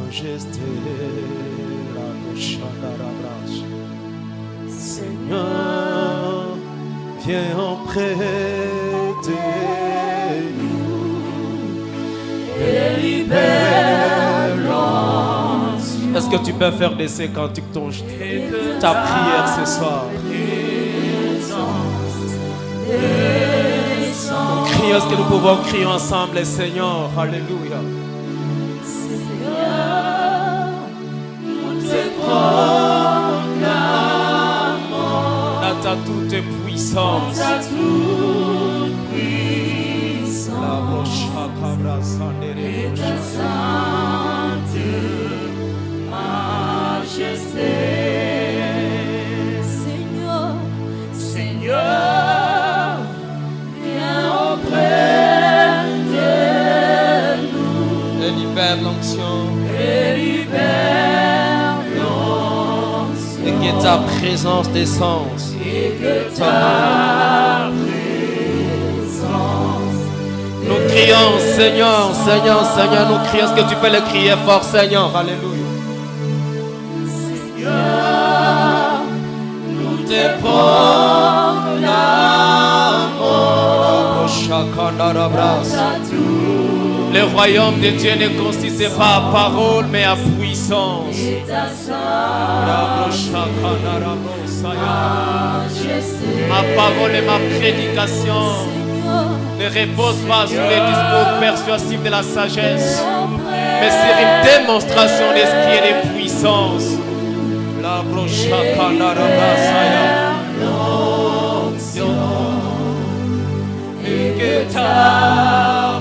majesté, la Seigneur, viens auprès de nous et libère-nous. Est-ce que tu peux faire de ces cantiques ta prière ce soir? Crions, est-ce que nous pouvons crier ensemble, Seigneur? Alléluia. Seigneur, nous te proclamons dans ta toute puissance. Dans ta toute puissance. La roche cabra sandere. Et ta sainte majesté. Seigneur, Seigneur, viens auprès de nous. Et libère l'onction. Et libère l'onction. Et que ta présence descende. Et que ta présence. Nous crions, Seigneur, Seigneur, Seigneur, nous crions. Est-ce que tu peux le crier fort, Seigneur? Alléluia. Seigneur, nous te proclamons. Le royaume de Dieu ne consiste pas à parole, mais à puissance. Ma parole et ma prédication ne reposent pas sur les discours persuasifs de la sagesse, mais sur une démonstration d'esprit et de puissance. La et que ta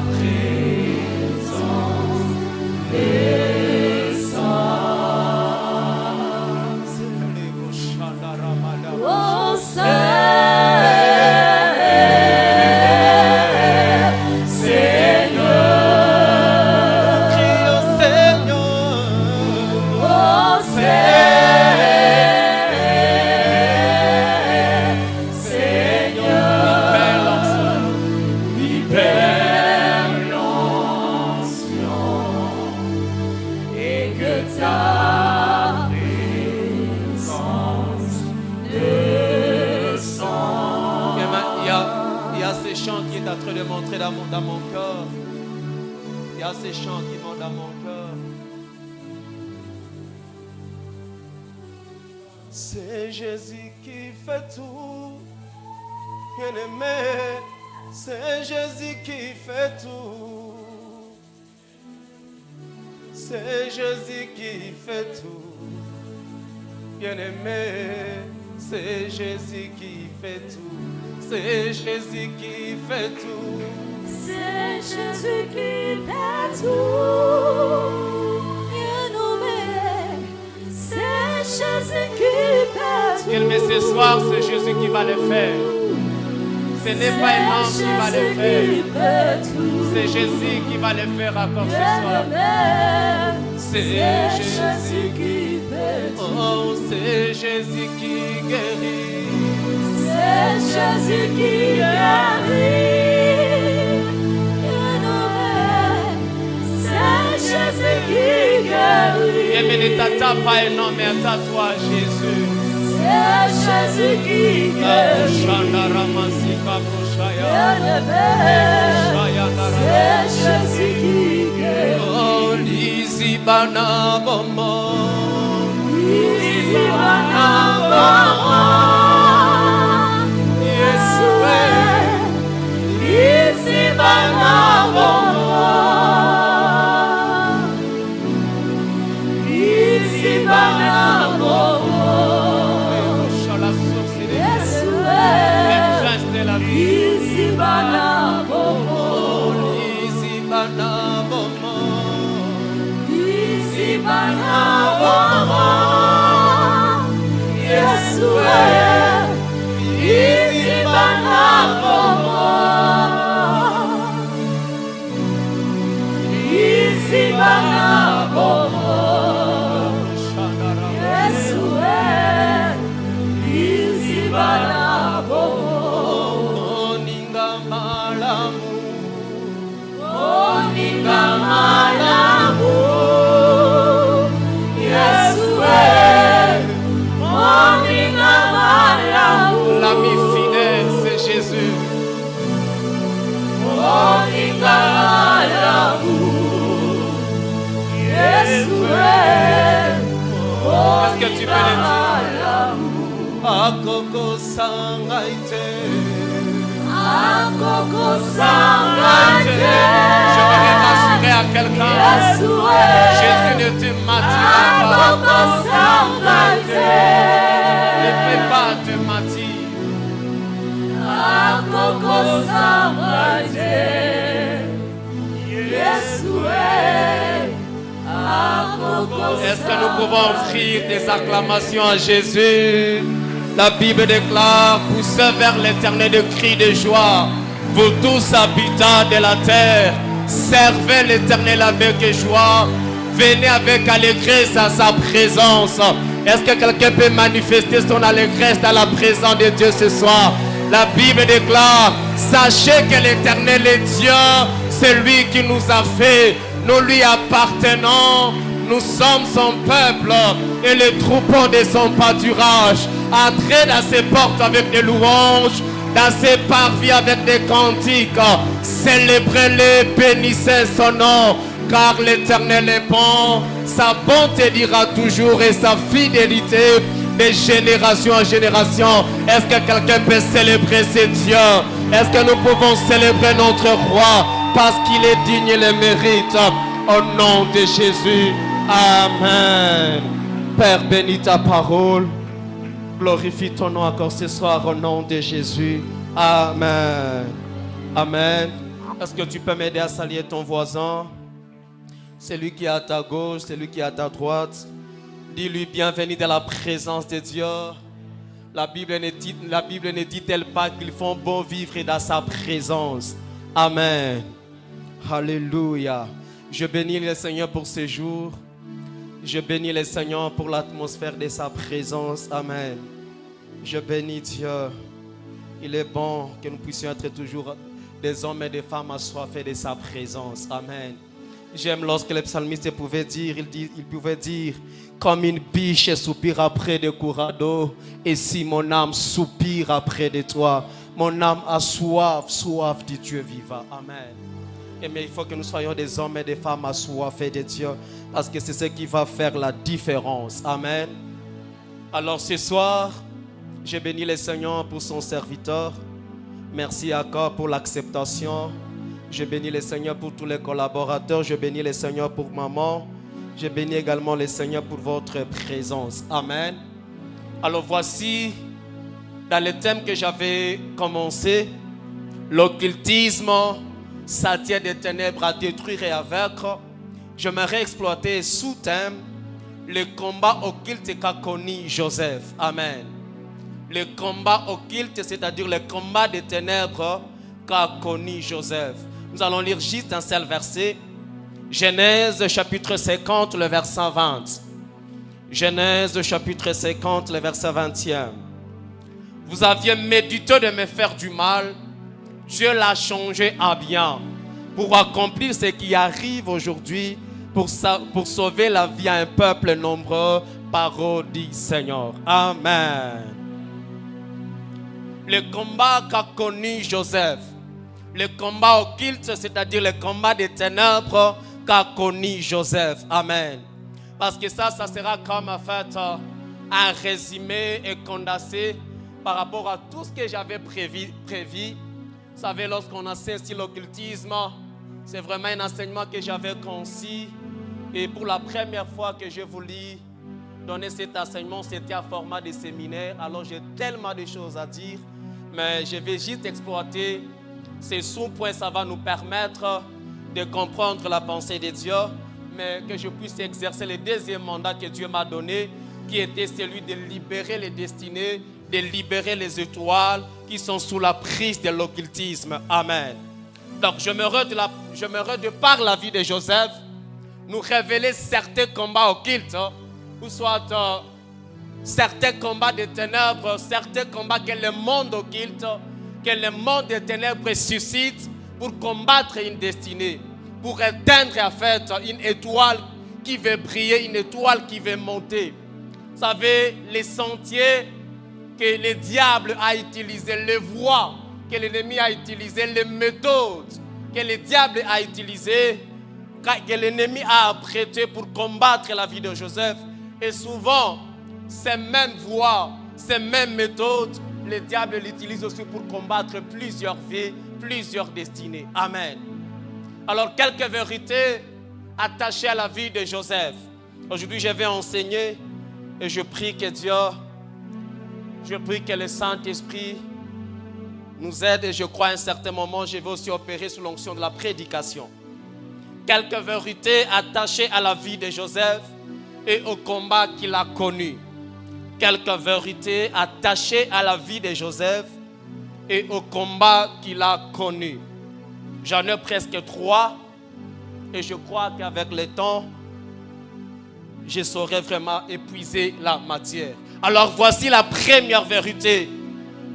de montrer dans mon cœur. Il y a ces chants qui vont dans mon cœur. C'est Jésus qui fait tout, bien-aimé. C'est Jésus qui fait tout. C'est Jésus qui fait tout, bien-aimé. C'est Jésus qui fait tout. C'est Jésus qui fait tout. C'est Jésus qui fait tout. Bien-aimé, c'est Jésus qui fait tout. Mais ce soir, c'est Jésus qui va le faire. Ce n'est pas un homme qui va le faire. C'est Jésus qui va le faire encore ce soir. C'est Jésus qui fait tout. Oh, c'est Jésus qui guérit. C'est Jésus qui guérit. C'est Jésus qui guérit. Et mais ne t'attends pas un homme, mais attends-toi Jésus. C'est Jésus qui guérit. C'est Jésus qui guérit. Oh, Lizibana Bomo. Lizibana Bomo. Malamu Est-ce que tu peux le dire? Akoko sangaite. Je voudrais m'assurer à quelqu'un. Jésus ne te mentira pas. Ne fais pas te mentir. Est-ce que nous pouvons offrir des acclamations à Jésus? La Bible déclare: poussez vers l'Éternel de cris de joie, vous tous habitants de la terre, servez l'Éternel avec joie, venez avec allégresse à sa présence. Est-ce que quelqu'un peut manifester son allégresse dans la présence de Dieu ce soir? La Bible déclare: sachez que l'Éternel est Dieu, c'est lui qui nous a fait, nous lui appartenons, nous sommes son peuple et le troupeau de son pâturage. Entrez dans ses portes avec des louanges, dans ses parvis avec des cantiques, célébrez-le, bénissez son nom, car l'Éternel est bon, sa bonté dira toujours et sa fidélité de génération en génération. Est-ce que quelqu'un peut célébrer ses dieux? Est-ce que nous pouvons célébrer notre roi parce qu'il est digne et le mérite? Au nom de Jésus, amen. Père, bénis ta parole. Glorifie ton nom encore ce soir au nom de Jésus. Amen. Amen. Est-ce que tu peux m'aider à saluer ton voisin? Celui qui est à ta gauche, celui qui est à ta droite. Dis-lui: bienvenue dans la présence de Dieu. La Bible ne dit-elle pas qu'il faut bon vivre dans sa présence? Amen. Alléluia. Je bénis le Seigneur pour ce jour. Je bénis le Seigneur pour l'atmosphère de sa présence. Amen. Je bénis Dieu. Il est bon que nous puissions être toujours des hommes et des femmes assoiffés de sa présence. Amen. J'aime lorsque le psalmiste pouvait dire, il pouvait dire: comme une biche soupire après des courants d'eau, et si mon âme soupire après de toi, mon âme a soif du Dieu vivant. Amen. Mais il faut que nous soyons des hommes et des femmes assoiffés de Dieu, parce que c'est ce qui va faire la différence. Amen. Alors ce soir, je bénis le Seigneur pour son serviteur. Merci encore pour l'acceptation. Je bénis le Seigneur pour tous les collaborateurs. Je bénis le Seigneur pour maman. Je bénis également le Seigneur pour votre présence. Amen. Alors voici, dans le thème que j'avais commencé, l'occultisme, Satan des ténèbres à détruire et à vaincre. J'aimerais exploiter sous-thème le combat occulte qu'a connu Joseph. Amen. Le combat occulte, c'est-à-dire le combat des ténèbres qu'a connu Joseph. Nous allons lire juste un seul verset. Genèse chapitre 50, le verset 20. Genèse chapitre 50, le verset 21. Vous aviez médité de me faire du mal. Dieu l'a changé en bien pour accomplir ce qui arrive aujourd'hui, pour sauver la vie à un peuple nombreux. Parole du Seigneur. Amen. Le combat qu'a connu Joseph, le combat occulte, c'est-à-dire le combat des ténèbres qu'a connu Joseph. Amen. Parce que ça sera comme en fait un résumé et condensé par rapport à tout ce que j'avais prévu. Vous savez, lorsqu'on enseigne sur l'occultisme, c'est vraiment un enseignement que j'avais conçu. Et pour la première fois que je voulais donner cet enseignement, c'était en format de séminaire. Alors j'ai tellement de choses à dire, mais je vais juste exploiter ces sous-points. Ça va nous permettre de comprendre la pensée de Dieu, mais que je puisse exercer le deuxième mandat que Dieu m'a donné, qui était celui de libérer les destinées, de libérer les étoiles qui sont sous la prise de l'occultisme. Amen. Donc j'aimerais de par la vie de Joseph nous révéler certains combats occultes, ou soit certains combats des ténèbres, certains combats que le monde occulte, que le monde des ténèbres suscite pour combattre une destinée, pour éteindre en fait une étoile qui veut briller, une étoile qui veut monter. Vous savez, les sentiers que le diable a utilisés, les voies que l'ennemi a utilisées, les méthodes que le diable a utilisées que l'ennemi a apprêté pour combattre la vie de Joseph. Et souvent, ces mêmes voies, ces mêmes méthodes, le diable l'utilise aussi pour combattre plusieurs vies, plusieurs destinées. Amen. Alors, quelques vérités attachées à la vie de Joseph. Aujourd'hui, je vais enseigner et je prie que Dieu, je prie que le Saint-Esprit nous aide et je crois à un certain moment, je vais aussi opérer sous l'onction de la prédication. Quelques vérités attachées à la vie de Joseph et au combat qu'il a connu. Quelques vérités attachées à la vie de Joseph et au combat qu'il a connu. J'en ai presque 3 et je crois qu'avec le temps, je saurai vraiment épuiser la matière. Alors voici la première vérité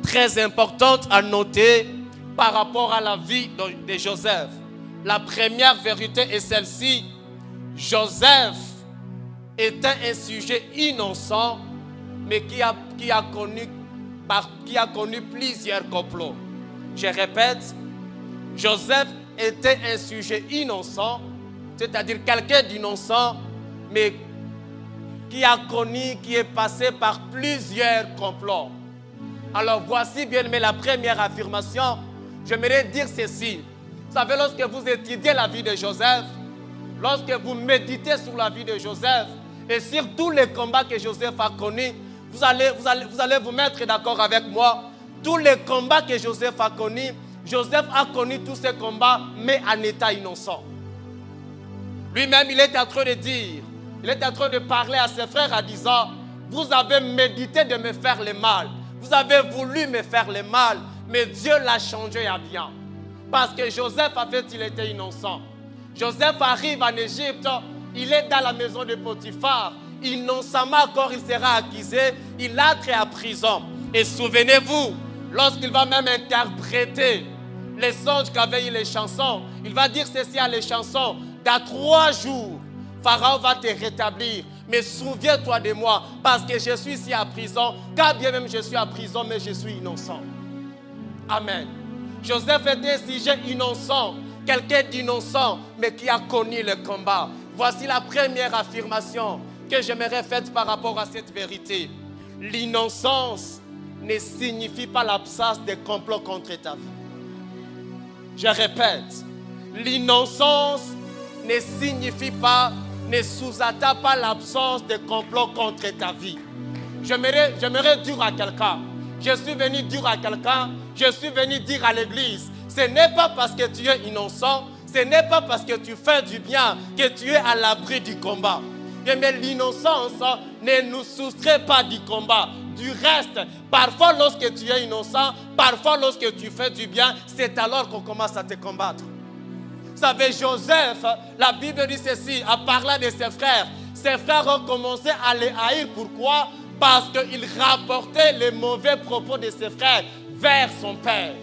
très importante à noter par rapport à la vie de Joseph. La première vérité est celle-ci. Joseph était un sujet innocent, mais qui a connu plusieurs complots. Je répète, Joseph était un sujet innocent, c'est-à-dire quelqu'un d'innocent, mais qui est passé par plusieurs complots. Alors voici bien aimé la première affirmation. J'aimerais dire ceci. Vous savez, lorsque vous étudiez la vie de Joseph, lorsque vous méditez sur la vie de Joseph et sur tous les combats que Joseph a connus, vous allez vous mettre d'accord avec moi. Tous les combats que Joseph a connus, Joseph a connu tous ces combats, mais en état innocent. Lui-même, il était en train de dire, il était en train de parler à ses frères en disant, vous avez médité de me faire le mal. Vous avez voulu me faire le mal, mais Dieu l'a changé à bien. Parce que Joseph, en fait, il était innocent. Joseph arrive en Égypte, il est dans la maison de Potiphar. Innocemment encore, il sera accusé, il entre en prison. Et souvenez-vous, lorsqu'il va même interpréter les songes qu'avaient eu les chansons, il va dire ceci à les chansons, dans 3 jours, Pharaon va te rétablir. Mais souviens-toi de moi, parce que je suis ici à prison, quand bien même je suis à prison, mais je suis innocent. Amen. Joseph était un sujet innocent, quelqu'un d'innocent, mais qui a connu le combat. Voici la première affirmation que j'aimerais faire par rapport à cette vérité. L'innocence ne signifie pas l'absence de complot contre ta vie. Je répète, l'innocence ne signifie pas, ne sous-entend pas l'absence de complot contre ta vie. J'aimerais dire à quelqu'un, je suis venu dire à quelqu'un, je suis venu dire à l'église, ce n'est pas parce que tu es innocent, ce n'est pas parce que tu fais du bien que tu es à l'abri du combat. Mais l'innocence ne nous soustrait pas du combat. Du reste, parfois lorsque tu es innocent, parfois lorsque tu fais du bien, c'est alors qu'on commence à te combattre. Vous savez, Joseph, la Bible dit ceci, en parlant de ses frères. Ses frères ont commencé à les haïr. Pourquoi? Parce qu'ils rapportaient les mauvais propos de ses frères vers son père.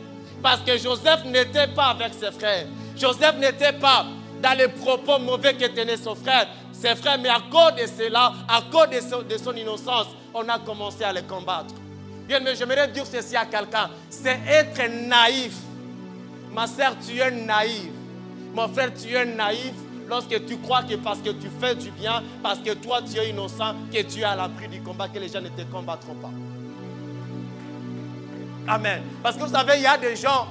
Parce que Joseph n'était pas avec ses frères. Joseph n'était pas dans les propos mauvais que tenait son frère. Ses frères, mais à cause de cela, à cause de son innocence, on a commencé à les combattre. Bien, mais j'aimerais dire ceci à quelqu'un, c'est être naïf. Ma soeur, tu es naïf. Mon frère, tu es naïf lorsque tu crois que parce que tu fais du bien, parce que toi tu es innocent, que tu es à l'abri du combat, que les gens ne te combattront pas. Amen. Parce que vous savez, il y a des gens,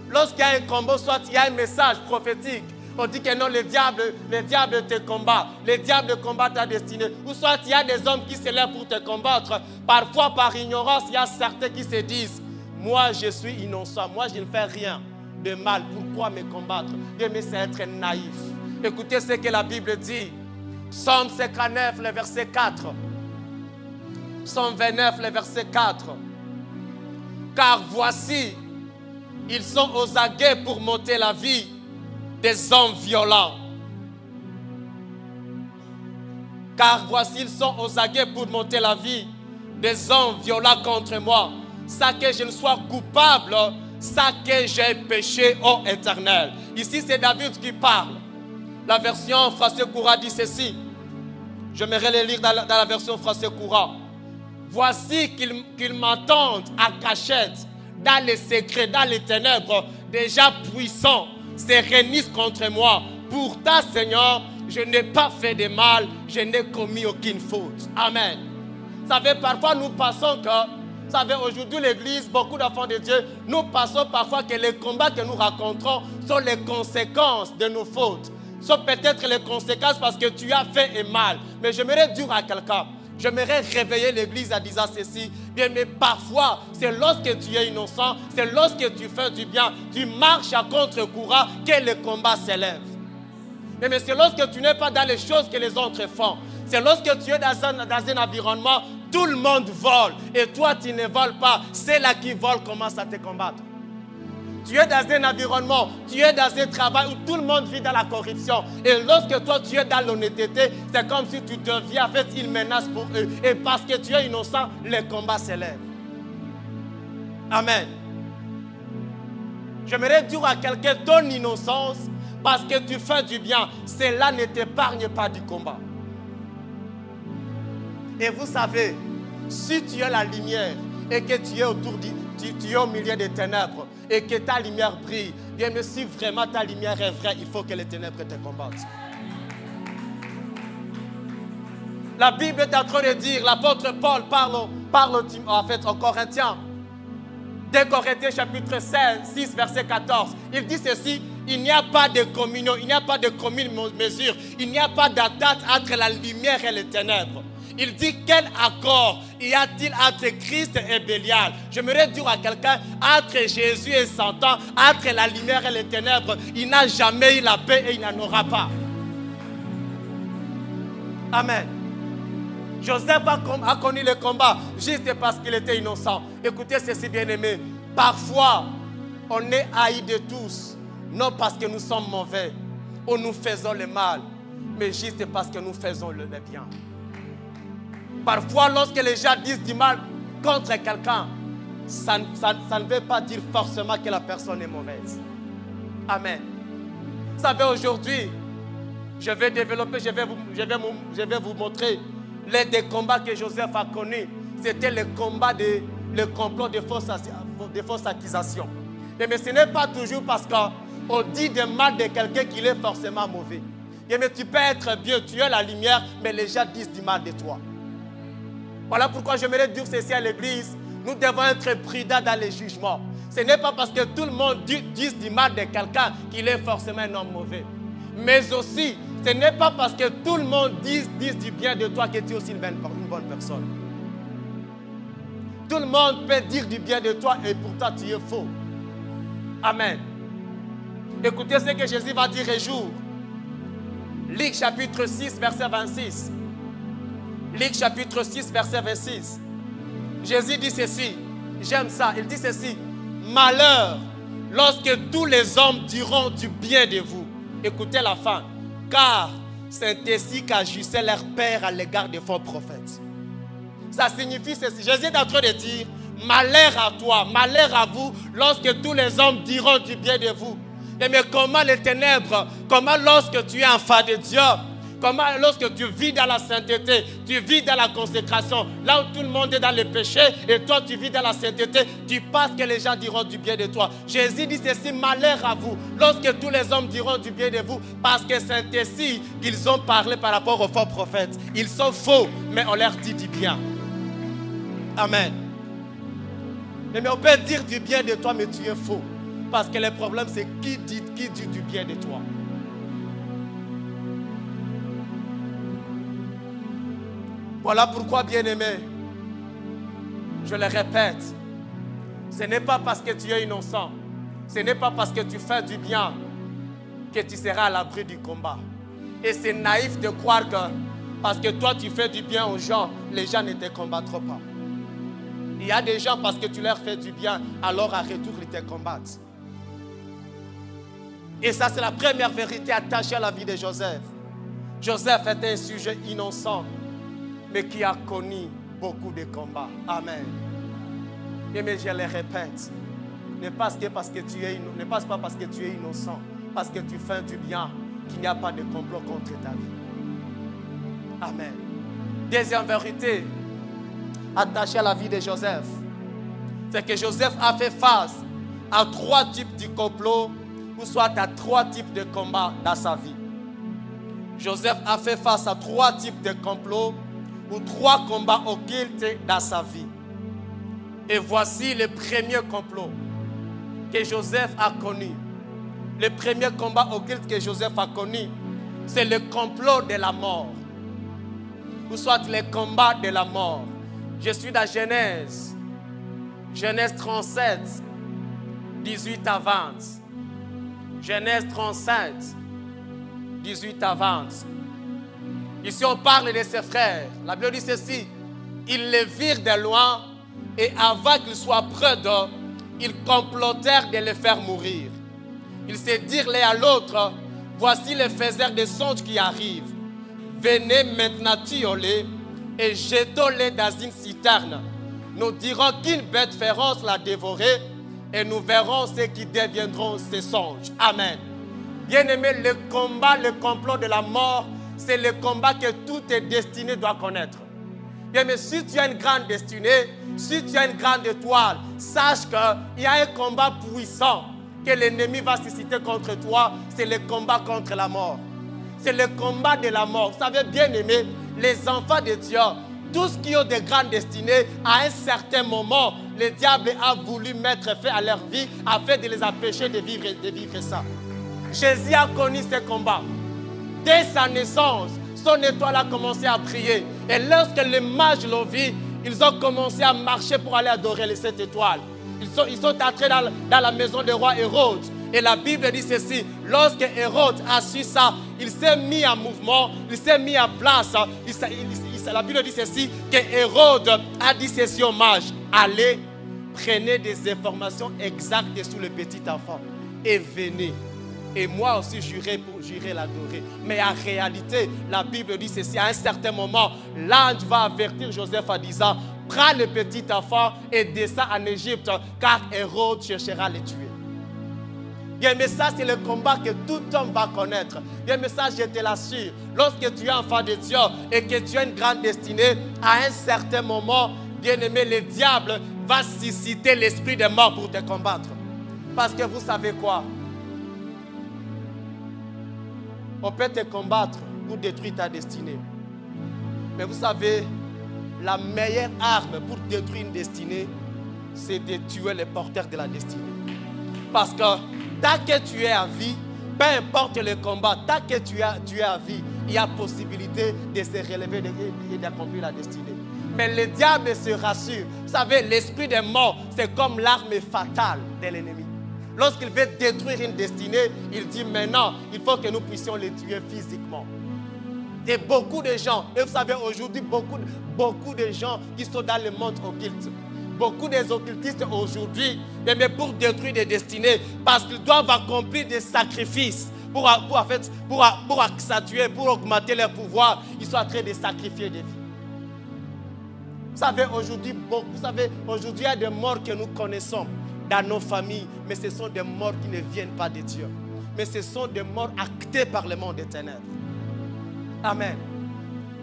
lorsqu'il y a un combat, soit il y a un message prophétique, on dit que non, le diable te combat, le diable combat ta destinée. Ou soit il y a des hommes qui se lèvent pour te combattre. Parfois, par ignorance, il y a certains qui se disent, moi je suis innocent, moi je ne fais rien de mal, pourquoi me combattre? Mais c'est être naïf. Écoutez ce que la Bible dit. Psaume 59, le verset 4. Psaume 29, le verset 4. Car voici, ils sont aux aguets pour m'ôter la vie des hommes violents. Car voici, ils sont aux aguets pour m'ôter la vie des hommes violents contre moi. Ça que je ne sois coupable, ça que j'ai péché, ô Éternel. Ici, c'est David qui parle. La version français courant dit ceci. J'aimerais le lire dans la version français courant. Voici qu'ils m'entendent à cachette, dans les secrets, dans les ténèbres, déjà puissants, se réunissent contre moi pourtant, Seigneur, je n'ai pas fait de mal, je n'ai commis aucune faute. Amen. Vous savez, parfois nous pensons que, vous savez, aujourd'hui l'église, beaucoup d'enfants de Dieu, nous pensons parfois que les combats que nous rencontrons sont les conséquences de nos fautes. Sont peut-être les conséquences parce que tu as fait et mal. Mais j'aimerais dire à quelqu'un, j'aimerais réveiller l'église en disant ceci. Bien, mais parfois, c'est lorsque tu es innocent, c'est lorsque tu fais du bien, tu marches à contre-courant que le combat s'élève. Mais c'est lorsque tu n'es pas dans les choses que les autres font. C'est lorsque tu es dans un environnement, tout le monde vole et toi tu ne voles pas. C'est là qui vole commence à te combattre. Tu es dans un environnement, tu es dans un travail où tout le monde vit dans la corruption. Et lorsque toi tu es dans l'honnêteté, c'est comme si tu deviens en fait une menace pour eux. Et parce que tu es innocent, le combat s'élève. Amen. J'aimerais dire à quelqu'un, ton innocence, parce que tu fais du bien, cela ne t'épargne pas du combat. Et vous savez, si tu es la lumière et que tu es tu es au milieu des ténèbres et que ta lumière brille, bien mais si vraiment ta lumière est vraie, il faut que les ténèbres te combattent. La Bible est en train de dire, l'apôtre Paul parle en fait aux Corinthiens. 2 Corinthiens chapitre 6 verset 14. Il dit ceci, il n'y a pas de communion, il n'y a pas de commune mesure, il n'y a pas d'attente entre la lumière et les ténèbres. Il dit quel accord y a-t-il entre Christ et Bélial? J'aimerais dire à quelqu'un, entre Jésus et Satan, entre la lumière et les ténèbres, il n'a jamais eu la paix et il n'en aura pas. Amen. Joseph a connu le combat juste parce qu'il était innocent. Écoutez ceci bien aimé, parfois on est haï de tous, non parce que nous sommes mauvais ou nous faisons le mal, mais juste parce que nous faisons le bien. Parfois, lorsque les gens disent du mal contre quelqu'un, ça ne veut pas dire forcément que la personne est mauvaise. Amen. Vous savez, aujourd'hui, je vais développer, je vais vous montrer les des combats que Joseph a connus. C'était le combat, le complot de fausses accusations. Mais ce n'est pas toujours parce qu'on dit du mal de quelqu'un qu'il est forcément mauvais. Mais tu peux être bien, tu es la lumière, mais les gens disent du mal de toi. Voilà pourquoi j'aimerais dire ceci à l'église. Nous devons être prudents dans les jugements. Ce n'est pas parce que tout le monde dit du mal de quelqu'un qu'il est forcément un homme mauvais. Mais aussi, ce n'est pas parce que tout le monde dit du bien de toi que tu es aussi une bonne personne. Tout le monde peut dire du bien de toi et pourtant tu es faux. Amen. Écoutez ce que Jésus va dire un jour. Luc chapitre 6, verset 26. Luc chapitre 6, verset 26. Jésus dit ceci. J'aime ça. Il dit ceci. Malheur lorsque tous les hommes diront du bien de vous. Écoutez la fin. Car c'est ainsi qu'agissait leur père à l'égard des faux prophètes. Ça signifie ceci. Jésus est en train de dire malheur à toi, malheur à vous lorsque tous les hommes diront du bien de vous. Mais comment les ténèbres, comment lorsque tu es enfant de Dieu, comment lorsque tu vis dans la sainteté, tu vis dans la consécration, là où tout le monde est dans le péché et toi tu vis dans la sainteté, tu penses que les gens diront du bien de toi. Jésus dit ceci, malheur à vous, lorsque tous les hommes diront du bien de vous, parce que c'est ainsi qu'ils ont parlé par rapport aux faux prophètes. Ils sont faux, mais on leur dit du bien. Amen. Mais on peut dire du bien de toi, mais tu es faux. Parce que le problème, c'est qui dit du bien de toi. Voilà pourquoi, bien-aimé, je le répète, ce n'est pas parce que tu es innocent, ce n'est pas parce que tu fais du bien que tu seras à l'abri du combat. Et c'est naïf de croire que parce que toi tu fais du bien aux gens, les gens ne te combattront pas. Il y a des gens, parce que tu leur fais du bien, alors à retour, ils te combattent. Et ça, c'est la première vérité attachée à la vie de Joseph. Joseph était un sujet innocent, mais qui a connu beaucoup de combats. Amen. Et mais je le répète, ne passe pas parce que tu es innocent, parce que tu fais du bien, qu'il n'y a pas de complot contre ta vie. Amen. Deuxième vérité attachée à la vie de Joseph, c'est que Joseph a fait face à 3 types de complots, ou soit à 3 types de combats dans sa vie. Joseph a fait face à 3 types de complots ou 3 combats occultes dans sa vie. Et voici le premier complot que Joseph a connu. Le premier combat occulte que Joseph a connu, c'est le complot de la mort. Ou soit le combat de la mort. Je suis dans Genèse. Genèse 37, 18 à 20. Genèse 37, 18 à 20. Ici, on parle de ses frères. La Bible dit ceci. Ils les virent de loin et avant qu'ils soient près d'eux, ils complotèrent de les faire mourir. Ils se dirent l'un à l'autre, voici les faiseurs de songes qui arrivent. Venez maintenant tuez-les et jetons-les dans une citerne. Nous dirons qu'une bête féroce l'a dévoré et nous verrons ce qui deviendront ces songes. Amen. Bien-aimé, le combat, le complot de la mort, c'est le combat que toute destinée doit connaître. Bien, mais si tu as une grande destinée, si tu as une grande étoile, sache qu'il y a un combat puissant que l'ennemi va susciter contre toi, c'est le combat contre la mort. C'est le combat de la mort. Vous savez, bien aimé, les enfants de Dieu, tous qui ont de grandes destinées, à un certain moment, le diable a voulu mettre fin à leur vie afin de les empêcher de vivre ça. Jésus a connu ce combat. Dès sa naissance, son étoile a commencé à briller. Et lorsque les mages l'ont vu, ils ont commencé à marcher pour aller adorer cette étoile. Ils sont entrés dans la maison du roi Hérode. Et la Bible dit ceci, lorsque Hérode a su ça, il s'est mis en mouvement, il s'est mis en place. La Bible dit ceci, que Hérode a dit ceci aux mages, allez, prenez des informations exactes sur le petit enfant et venez. Et moi aussi, j'irai l'adorer. Mais en réalité, la Bible dit ceci, à un certain moment, l'ange va avertir Joseph en disant, prends le petit enfant et descends en Égypte, car Hérode cherchera à le tuer. Bien, mais ça, c'est le combat que tout homme va connaître. Bien, mais ça, je te l'assure. Lorsque tu es enfant de Dieu et que tu as une grande destinée, à un certain moment, bien aimé, le diable va susciter l'esprit de mort pour te combattre. Parce que vous savez quoi? On peut te combattre pour détruire ta destinée. Mais vous savez, la meilleure arme pour détruire une destinée, c'est de tuer les porteurs de la destinée. Parce que tant que tu es à vie, peu importe le combat, tant que tu es à vie, il y a possibilité de se relever et d'accomplir la destinée. Mais le diable se rassure. Vous savez, l'esprit de mort, c'est comme l'arme fatale de l'ennemi. Lorsqu'il veut détruire une destinée, il dit maintenant, il faut que nous puissions les tuer physiquement. Et beaucoup de gens, et vous savez aujourd'hui, beaucoup de gens qui sont dans le monde occulte. Beaucoup des occultistes aujourd'hui, mais pour détruire des destinées, parce qu'ils doivent accomplir des sacrifices pour accentuer, pour augmenter leur pouvoir, ils sont en train de sacrifier des vies. Vous savez, aujourd'hui, il y a des morts que nous connaissons dans nos familles, mais ce sont des morts qui ne viennent pas de Dieu. Mais ce sont des morts actées par le monde des ténèbres. Amen.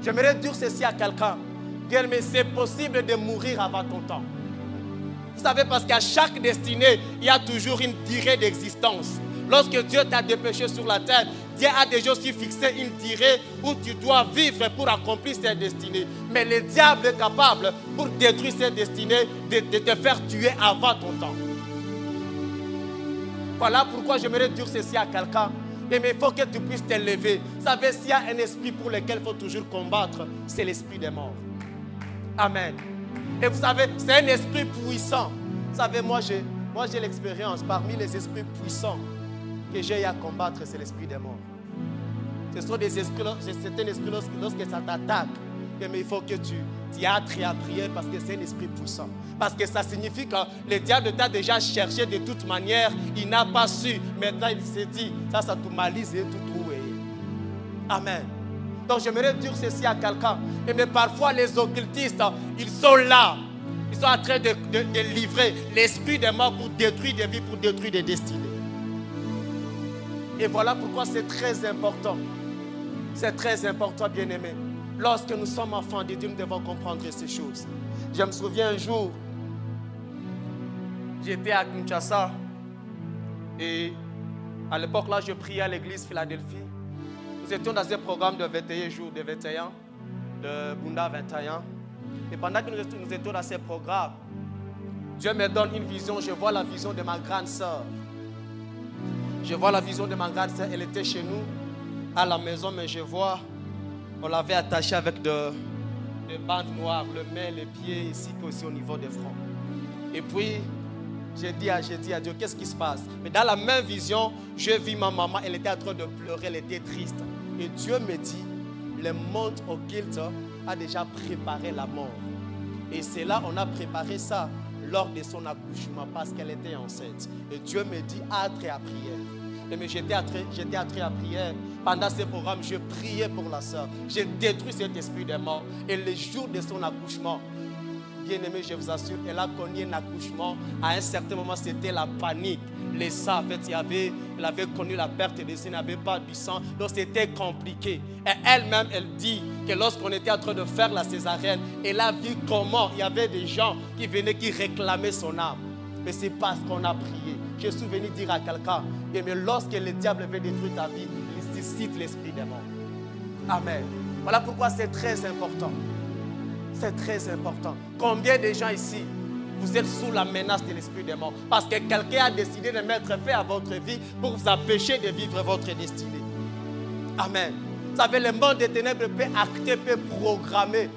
J'aimerais dire ceci à quelqu'un. Dire, mais c'est possible de mourir avant ton temps. Vous savez, parce qu'à chaque destinée, il y a toujours une durée d'existence. Lorsque Dieu t'a dépêché sur la terre, Dieu a déjà aussi fixé une durée où tu dois vivre pour accomplir cette destinée. Mais le diable est capable, pour détruire cette destinée, de te faire tuer avant ton temps. Voilà pourquoi j'aimerais dire ceci à quelqu'un. Mais il faut que tu puisses te lever. Vous savez, s'il y a un esprit pour lequel il faut toujours combattre, c'est l'esprit des morts. Amen. Et vous savez, c'est un esprit puissant. Vous savez, moi j'ai l'expérience. Parmi les esprits puissants que j'ai à combattre, c'est l'esprit des morts. Ce sont des esprits, c'est un esprit lorsque ça t'attaque. Mais il faut que tu entres à prier parce que c'est un esprit puissant. Parce que ça signifie que le diable t'a déjà cherché de toute manière. Il n'a pas su. Maintenant, il s'est dit, ça te malise et tout trouver. Amen. Donc, j'aimerais dire ceci à quelqu'un. Mais parfois, les occultistes, ils sont là. Ils sont en train de livrer l'esprit des morts pour détruire des vies, pour détruire des destinées. Et voilà pourquoi c'est très important. C'est très important, bien-aimé. Lorsque nous sommes enfants de Dieu, nous devons comprendre ces choses. Je me souviens un jour, j'étais à Kinshasa et à l'époque là, je priais à l'église Philadelphie. Nous étions dans un programme de 21 jours, de 21, de Bunda 21. Et pendant que nous étions dans ces programmes, Dieu me donne une vision. Je vois la vision de ma grande sœur. Je vois la vision de ma grande sœur. Elle était chez nous, à la maison, mais je vois, on l'avait attachée avec des bandes noires, le main, les pieds, ici, aussi au niveau des fronts. Et puis, j'ai dit à Dieu, qu'est-ce qui se passe? Mais dans la même vision, je vis ma maman, elle était en train de pleurer, elle était triste. Et Dieu me dit, le monde occulte a déjà préparé la mort. Et c'est là, on a préparé ça lors de son accouchement parce qu'elle était enceinte. Et Dieu me dit, attrait à prière. Et mais j'étais attrait à prière. Pendant ce programme, je priais pour la sœur. J'ai détruit cet esprit de mort. Et le jour de son accouchement, bien-aimé, je vous assure, elle a connu un accouchement. À un certain moment, c'était la panique. Les sangs, en fait, elle avait connu la perte de sang, il n'y avait pas du sang. Donc, c'était compliqué. Et elle-même, elle dit que lorsqu'on était en train de faire la césarienne, elle a vu comment il y avait des gens qui venaient, qui réclamaient son âme. Mais c'est parce qu'on a prié. Je suis venu dire à quelqu'un, mais lorsque le diable veut détruire ta vie, il suscite l'esprit des morts. Amen. Voilà pourquoi c'est très important. C'est très important. Combien de gens ici, vous êtes sous la menace de l'esprit des morts? Parce que quelqu'un a décidé de mettre fin à votre vie pour vous empêcher de vivre votre destinée. Amen. Vous savez, le monde des ténèbres peut acter, peut programmer.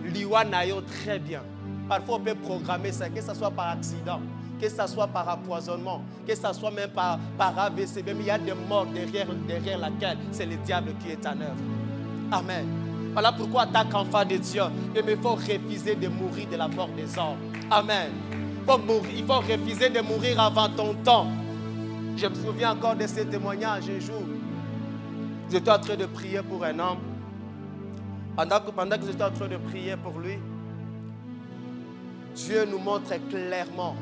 L'Iwanayo très bien. Parfois, on peut programmer ça, que ce soit par accident, que ce soit par empoisonnement, que ce soit même par AVC. Même il y a des morts derrière laquelle c'est le diable qui est en œuvre. Amen. Voilà pourquoi, en tant qu'enfant de Dieu, il faut refuser de mourir de la mort des hommes. Amen. Il faut refuser de mourir avant ton temps. Je me souviens encore de ce témoignage un jour. J'étais en train de prier pour un homme. Pendant que j'étais en train de prier pour lui, Dieu nous montre clairement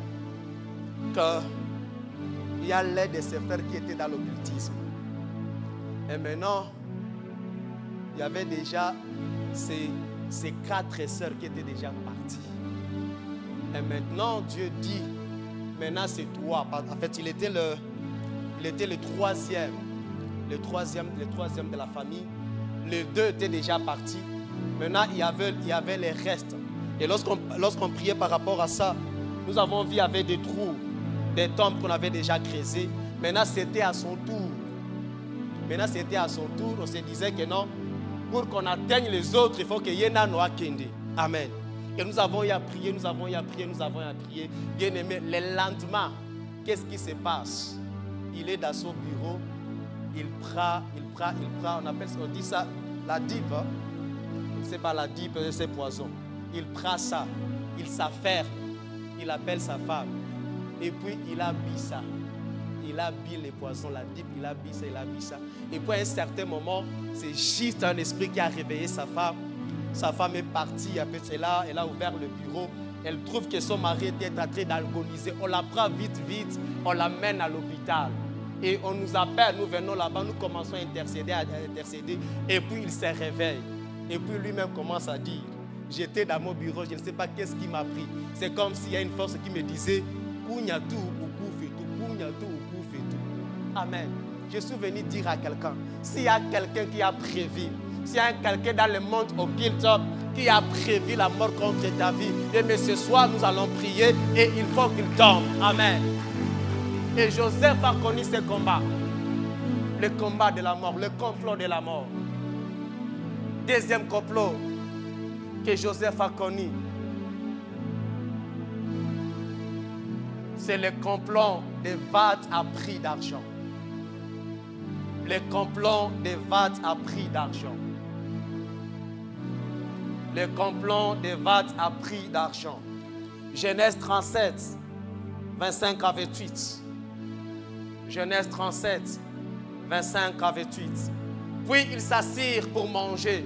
qu'il y a l'un de ses frères qui était dans l'occultisme. Et maintenant, il y avait déjà ces 4 sœurs qui étaient déjà parties. Et maintenant, Dieu dit, maintenant c'est toi. En fait, il était le troisième. Le troisième de la famille. Les 2 étaient déjà partis. Maintenant, il y avait les restes. Et lorsqu'on priait par rapport à ça, nous avons vu qu'il y avait des trous, des tombes qu'on avait déjà creusées. Maintenant, c'était à son tour. On se disait que non, pour qu'on atteigne les autres, il faut qu'il y ait un noa kende. Amen. Et nous avons eu à prier. Bien aimé, le lendemain, qu'est-ce qui se passe? Il est dans son bureau, il prend, on dit ça, la dipe. Hein? C'est pas la dipe, c'est poison. Il prend ça, il s'affaire, il appelle sa femme. Et puis il a bu ça. Il a bu les poisons, la dipe, il a bu ça. Et puis à un certain moment, c'est juste un esprit qui a réveillé sa femme. Sa femme est partie, elle a ouvert le bureau. Elle trouve que son mari était en train d'agoniser. On la prend vite, on l'amène à l'hôpital. Et on nous appelle, nous venons là-bas, nous commençons à intercéder. Et puis il se réveille. Et puis lui-même commence à dire, j'étais dans mon bureau, je ne sais pas qu'est-ce qui m'a pris. C'est comme s'il y a une force qui me disait, Kounyatou ou Koufetou. Amen. Je suis venu dire à quelqu'un, s'il y a quelqu'un qui a prévu, s'il y a quelqu'un dans le monde occulte qui a prévu la mort contre ta vie, et mais ce soir nous allons prier et il faut qu'il tombe. Amen. Et Joseph a connu ce combat. Le combat de la mort, le complot de la mort. Deuxième complot que Joseph a connu, c'est le complot des vêtements à prix d'argent. Le complot des vêtements à prix d'argent. Le complot des vêtements à prix d'argent. Genèse 37, 25 à 28. Genèse 37, 25 à 28. Puis ils s'assirent pour manger.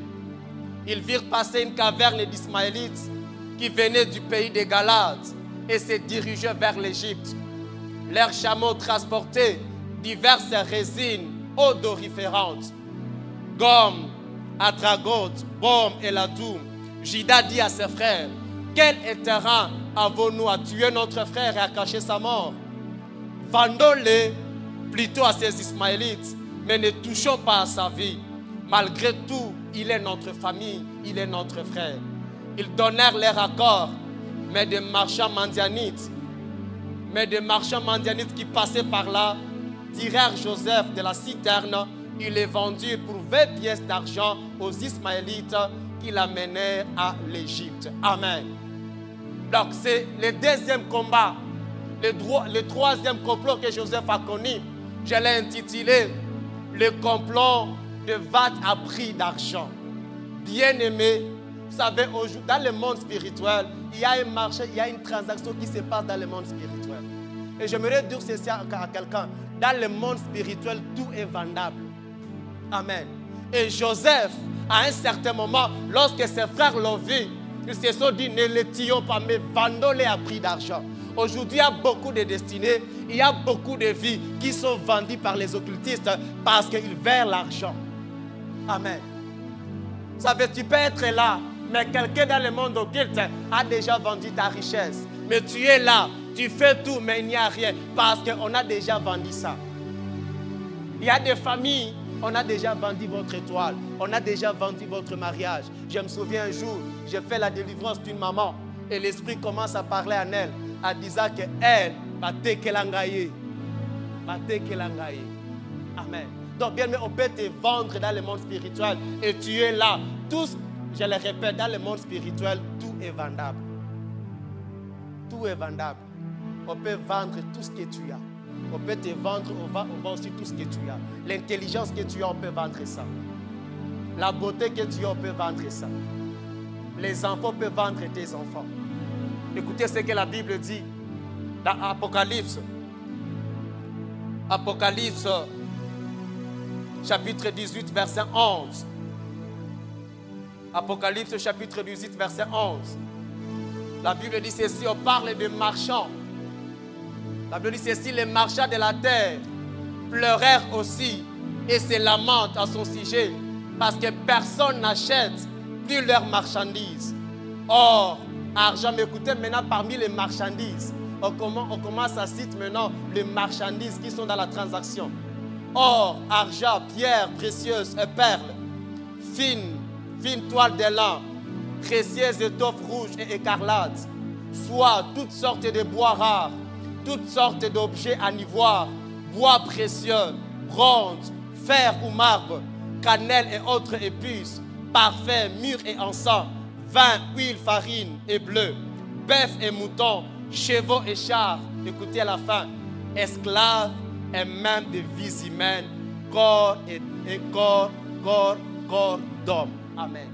Ils virent passer une caverne d'Ismaélites qui venait du pays des Galades et se dirigeaient vers l'Égypte. Leurs chameaux transportaient diverses résines odoriférantes, gomme, atragote, baume et ladoum. Juda dit à ses frères, quel intérêt avons-nous à tuer notre frère et à cacher sa mort? Vendons-les plutôt à ces Ismaélites mais ne touchons pas à sa vie. Malgré tout, il est notre famille, il est notre frère. Ils donnèrent leur accord, mais des marchands mendianites qui passaient par là, tirèrent Joseph de la citerne, ils les vendirent pour 20 pièces d'argent aux Ismaélites qui l'amenèrent à l'Égypte. Amen. Donc c'est le deuxième combat, le troisième complot que Joseph a connu. Je l'ai intitulé le complot de vente à prix d'argent. Bien-aimé, vous savez, dans le monde spirituel, il y a un marché, il y a une transaction qui se passe dans le monde spirituel. Et j'aimerais dire ceci à quelqu'un. Dans le monde spirituel, tout est vendable. Amen. Et Joseph, à un certain moment, lorsque ses frères l'ont vu, ils se sont dit, ne les tuons pas, mais vendons-les à prix d'argent. Aujourd'hui, il y a beaucoup de destinées, il y a beaucoup de vies qui sont vendues par les occultistes parce qu'ils veulent l'argent. Amen. Vous savez, tu peux être là, mais quelqu'un dans le monde occulte a déjà vendu ta richesse. Mais tu es là, tu fais tout, mais il n'y a rien parce qu'on a déjà vendu ça. Il y a des familles, on a déjà vendu votre étoile, on a déjà vendu votre mariage. Je me souviens un jour, j'ai fait la délivrance d'une maman et l'esprit commence à parler à elle, en disant qu'elle va te kelangaye. Amen. Donc bien, mais on peut te vendre dans le monde spirituel et tu es là. Tous, je le répète, dans le monde spirituel, tout est vendable. Tout est vendable. On peut vendre tout ce que tu as. On peut te vendre, on vend aussi tout ce que tu as. L'intelligence que tu as, on peut vendre ça. La beauté que tu as, on peut vendre ça. Les enfants peuvent vendre tes enfants. Écoutez ce que la Bible dit dans Apocalypse. Apocalypse, chapitre 18, verset 11. Apocalypse, chapitre 18, verset 11. La Bible dit ceci, on parle de marchands. La Bible dit ceci, les marchands de la terre pleurèrent aussi et se lamentent à son sujet parce que personne n'achète plus leurs marchandises. Or, argent, mais écoutez maintenant parmi les marchandises, on commence à citer maintenant les marchandises qui sont dans la transaction. Or, argent, pierres précieuses et perles, fine toile de lin, précieuses étoffes rouges et écarlates, soit toutes sortes de bois rares, toutes sortes d'objets en ivoire, bois précieux, bronze, fer ou marbre, cannelle et autres épices, parfums, mûrs et encens, vin, huile, farine et bleu, bœuf et mouton, chevaux et chars, écoutez à la fin, esclaves et même des vies humaines, corps d'hommes. Amen.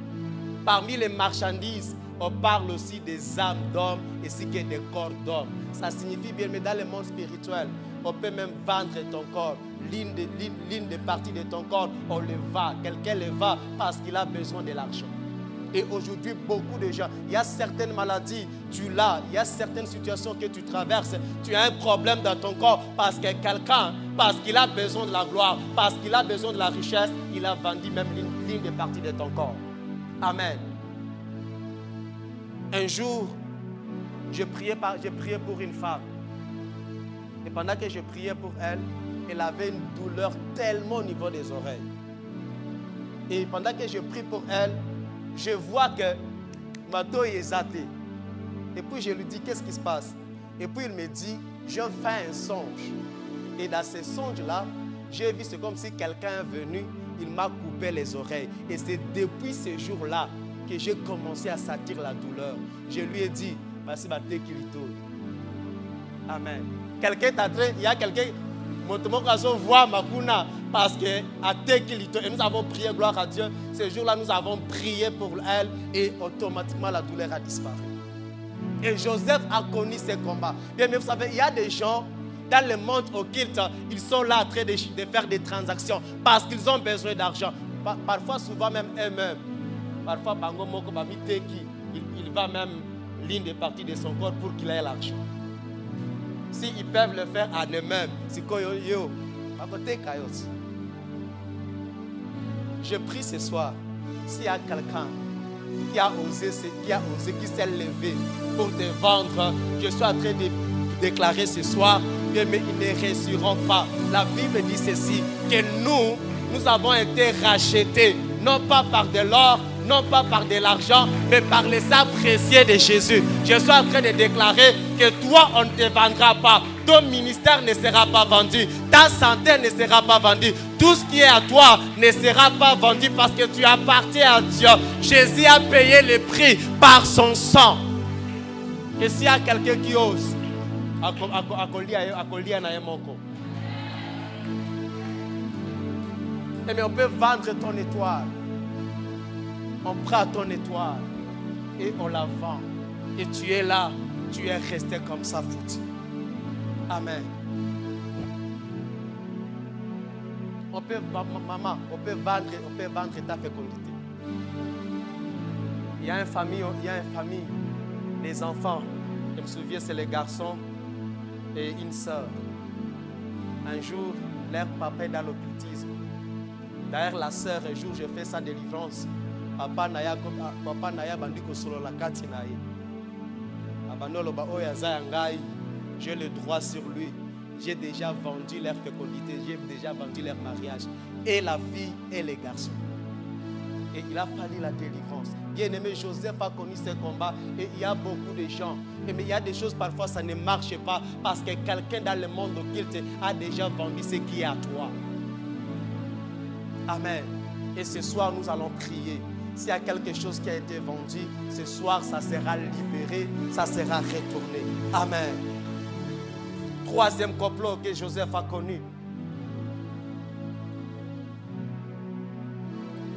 Parmi les marchandises, on parle aussi des âmes d'hommes et ce qui est des corps d'hommes. Ça signifie bien, mais dans le monde spirituel, on peut même vendre ton corps. L'une des parties de ton corps, on le vend. Quelqu'un le vend parce qu'il a besoin de l'argent. Et aujourd'hui, beaucoup de gens, il y a certaines maladies, tu l'as, il y a certaines situations que tu traverses, tu as un problème dans ton corps parce que quelqu'un, parce qu'il a besoin de la gloire, parce qu'il a besoin de la richesse, il a vendu même l'une des parties de ton corps. Amen. Un jour, je priais pour une femme. Et pendant que je priais pour elle, elle avait une douleur tellement au niveau des oreilles. Et pendant que je prie pour elle, je vois que ma toile est zaté. Et puis je lui dis, qu'est-ce qui se passe? Et puis il me dit, je fais un songe. Et dans ce songe-là, j'ai vu, c'est comme si quelqu'un est venu, il m'a coupé les oreilles. Et c'est depuis ce jour-là que j'ai commencé à sentir la douleur. Je lui ai dit, voici ma tequilito. Amen. Quelqu'un t'a traité, il y a quelqu'un, mon voit ma kuna parce que à tequilito. Et nous avons prié, gloire à Dieu. Ce jour-là, nous avons prié pour elle et automatiquement la douleur a disparu. Et Joseph a connu ces combats. Bien, mais vous savez, il y a des gens dans le monde occulte, ils sont là en train de faire des transactions parce qu'ils ont besoin d'argent. Parfois, souvent même eux-mêmes. Parfois, Bango Moko Bamiteki, il va même l'une des parties de son corps pour qu'il ait l'argent. S'ils peuvent le faire à eux-mêmes, c'est quoi yo? Je prie ce soir, s'il y a quelqu'un qui a osé, qui s'est levé pour te vendre, je suis en train de déclarer ce soir, mais ils ne réussiront pas. La Bible dit ceci, que nous avons été rachetés, non pas par de l'or, non pas par de l'argent, mais par les sang précieux de Jésus. Je suis en train de déclarer que toi, on ne te vendra pas. Ton ministère ne sera pas vendu. Ta santé ne sera pas vendue. Tout ce qui est à toi ne sera pas vendu parce que tu appartiens à Dieu. Jésus a payé le prix par son sang. Et s'il y a quelqu'un qui ose, mais on peut vendre ton étoile. On prend ton étoile et on la vend. Et tu es là, tu es resté comme ça foutu. Amen. Maman, on peut vendre ta fécondité. Il y a une famille, des enfants. Je me souviens, c'est les garçons et une sœur. Un jour, leur papa est dans l'occultisme. D'ailleurs, la sœur, un jour, je fais sa délivrance. Papa naya bandi ko solo la kati na ye. Abanolo ba oya za ngai, j'ai le droit sur lui. J'ai déjà vendu leur fécondité, j'ai déjà vendu leur mariage et la fille et les garçons. Et il a fallu la délivrance. Bien-aimé, Joseph a connu ce combat et il y a beaucoup de gens. Mais il y a des choses parfois ça ne marche pas parce que quelqu'un dans le monde occulte a déjà vendu ce qui est à toi. Amen. Et ce soir nous allons prier. S'il y a quelque chose qui a été vendu, ce soir, ça sera libéré, ça sera retourné. Amen. Troisième complot que Joseph a connu.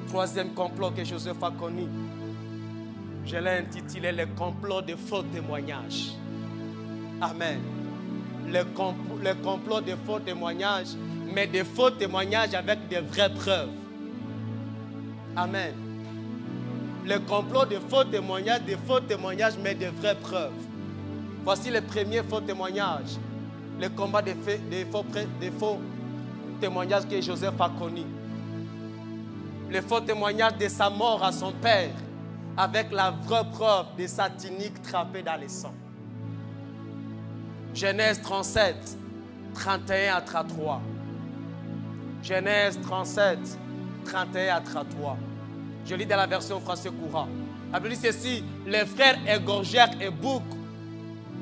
Troisième complot que Joseph a connu. Je l'ai intitulé le complot de faux témoignages. Amen. Le complot de faux témoignages, mais de faux témoignages avec de vraies preuves. Amen. Le complot de faux témoignages, mais de vraies preuves. Voici le premier faux témoignage. Le combat des faux témoignages que Joseph a connu. Le faux témoignage de sa mort à son père, avec la vraie preuve de sa tunique trempée dans le sang. Genèse 37, 31 à 33. Genèse 37, 31 à 33. Je lis dans la version français courant. La Bible dit ceci, les frères égorgèrent et Bouc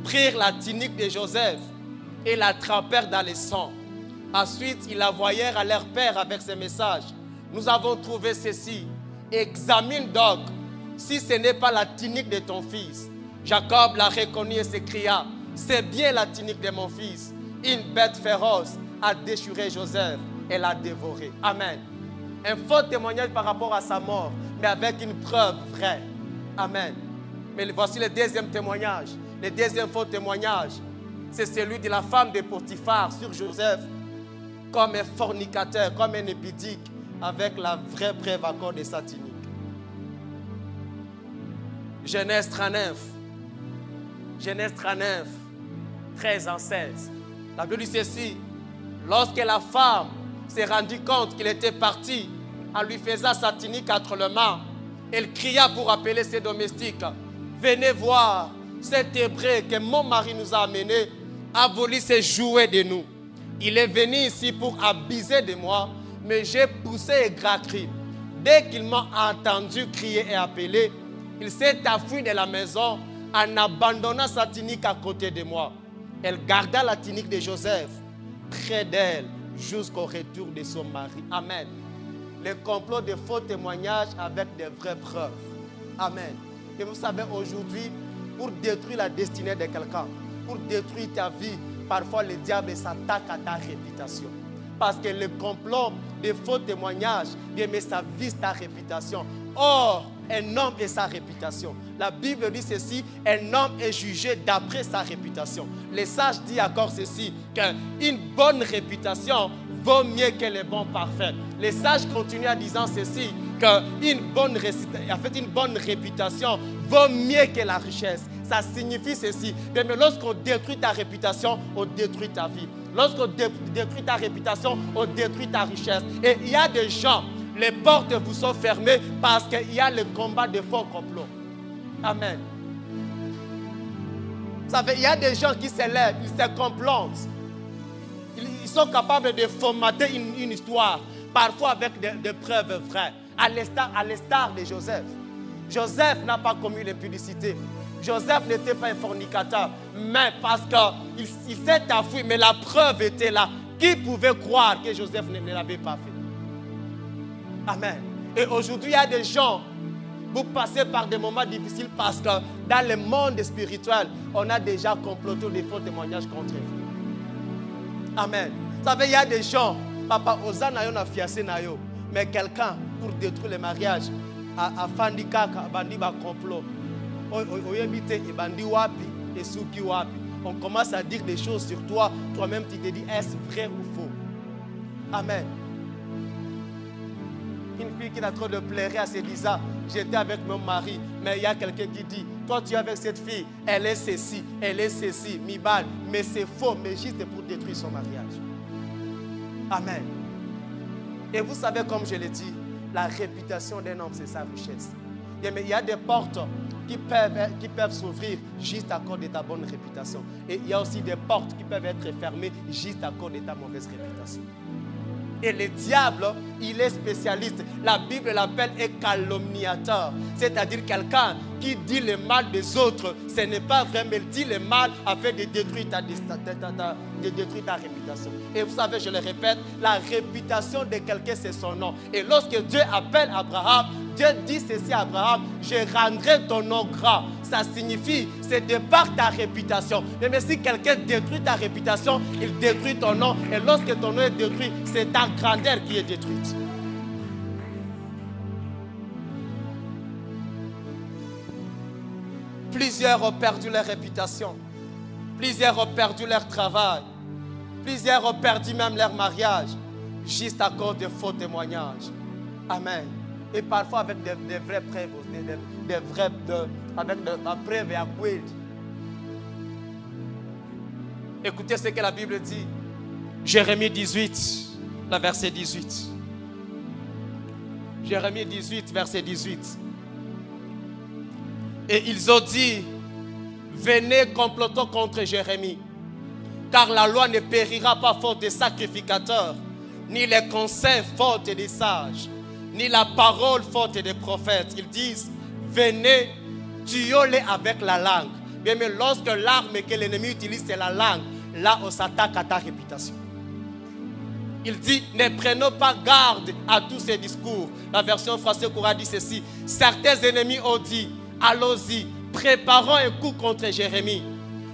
prirent la tunique de Joseph et la trempèrent dans le sang. Ensuite, ils la voyèrent à leur père avec ce message. Nous avons trouvé ceci. Examine donc si ce n'est pas la tunique de ton fils. Jacob la reconnut et s'écria, c'est bien la tunique de mon fils. Une bête féroce a déchiré Joseph et l'a dévoré. Amen. Un faux témoignage par rapport à sa mort, mais avec une preuve vraie. Amen. Mais voici le deuxième témoignage. Le deuxième faux témoignage, c'est celui de la femme de Potiphar sur Joseph comme un fornicateur, comme un épidique, avec la vraie preuve encore de sa tunique. Genèse 39. Genèse 39, 13 en 16. La Bible dit ceci. Lorsque la femme s'est rendue compte qu'il était parti en lui faisant sa tunique entre les mains, elle cria pour appeler ses domestiques. Venez voir, cet Hébreu que mon mari nous a amené a voulu se jouer de nous. Il est venu ici pour abuser de moi, mais j'ai poussé un grand cri. Dès qu'il m'a entendu crier et appeler, il s'est enfui de la maison en abandonnant sa tunique à côté de moi. Elle garda la tunique de Joseph près d'elle jusqu'au retour de son mari. Amen. Le complot de faux témoignages avec de vraies preuves. Amen. Et vous savez, aujourd'hui, pour détruire la destinée de quelqu'un, pour détruire ta vie, parfois le diable s'attaque à ta réputation. Parce que le complot de faux témoignages, mais ça vise ta réputation. Or, un homme et sa réputation. La Bible dit ceci, un homme est jugé d'après sa réputation. Les sages disent encore ceci, qu'une bonne réputation vaut mieux que les bons parfaits. Les sages continuent en disant ceci, qu'une bonne réputation vaut mieux que la richesse. Ça signifie ceci, mais lorsqu'on détruit ta réputation, on détruit ta vie. Lorsqu'on détruit ta réputation, on détruit ta richesse. Et il y a des gens, les portes vous sont fermées parce qu'il y a le combat de faux complots. Amen. savez, il y a des gens qui se lèvent, ils se complotent. Ils sont capables de formater une histoire, parfois avec des preuves vraies. À l'instar de Joseph. Joseph n'a pas commis l'impudicité. Joseph n'était pas un fornicateur. Mais parce qu'il s'est enfui, mais la preuve était là. Qui pouvait croire que Joseph ne l'avait pas fait? Amen. Et aujourd'hui, il y a des gens, vous passez par des moments difficiles parce que dans le monde spirituel, on a déjà comploté des faux témoignages contre vous. Amen. Vous savez, il y a des gens, papa, Osana yon a fiancé na yo, mais quelqu'un, pour détruire le mariage, a fandi kaka, bandi ba complot. Oyebite, et bandi wapi, et souki wapi. On commence à dire des choses sur toi, toi-même tu te dis, est-ce vrai ou faux? Amen. Une fille qui a trop de pleurer à se disant, j'étais avec mon mari, mais il y a quelqu'un qui dit, toi tu es avec cette fille, elle est ceci, mi-balle, mais c'est faux, mais juste pour détruire son mariage. Amen. Et vous savez, comme je l'ai dit, la réputation d'un homme, c'est sa richesse. Mais il y a des portes qui peuvent s'ouvrir juste à cause de ta bonne réputation. Et il y a aussi des portes qui peuvent être fermées juste à cause de ta mauvaise réputation. Et le diable, il est spécialiste. La Bible l'appelle un calomniateur. C'est-à-dire quelqu'un qui dit le mal des autres. Ce n'est pas vrai, mais il dit le mal afin de détruire ta réputation. Et vous savez, je le répète, la réputation de quelqu'un, c'est son nom. Et lorsque Dieu appelle Abraham, Dieu dit ceci à Abraham, je rendrai ton nom grand. Ça signifie, c'est de par ta réputation. Mais si quelqu'un détruit ta réputation, il détruit ton nom. Et lorsque ton nom est détruit, c'est ta grandeur qui est détruite. Plusieurs ont perdu leur réputation. Plusieurs ont perdu leur travail. Plusieurs ont perdu même leur mariage. Juste à cause de faux témoignages. Amen. Et parfois avec des vraies preuves, avec des preuves et acquis. Écoutez ce que la Bible dit. Jérémie 18, le verset 18. Jérémie 18, verset 18. Et ils ont dit, venez complotons contre Jérémie, car la loi ne périra pas faute des sacrificateurs, ni les conseils faute des sages, ni la parole faute des prophètes. Ils disent, venez, tuons-les avec la langue. Bien, mais lorsque l'arme que l'ennemi utilise, c'est la langue, là on s'attaque à ta réputation. Il dit, ne prenons pas garde à tous ces discours. La version française Courant dit ceci, certains ennemis ont dit, allons-y, préparons un coup contre Jérémie.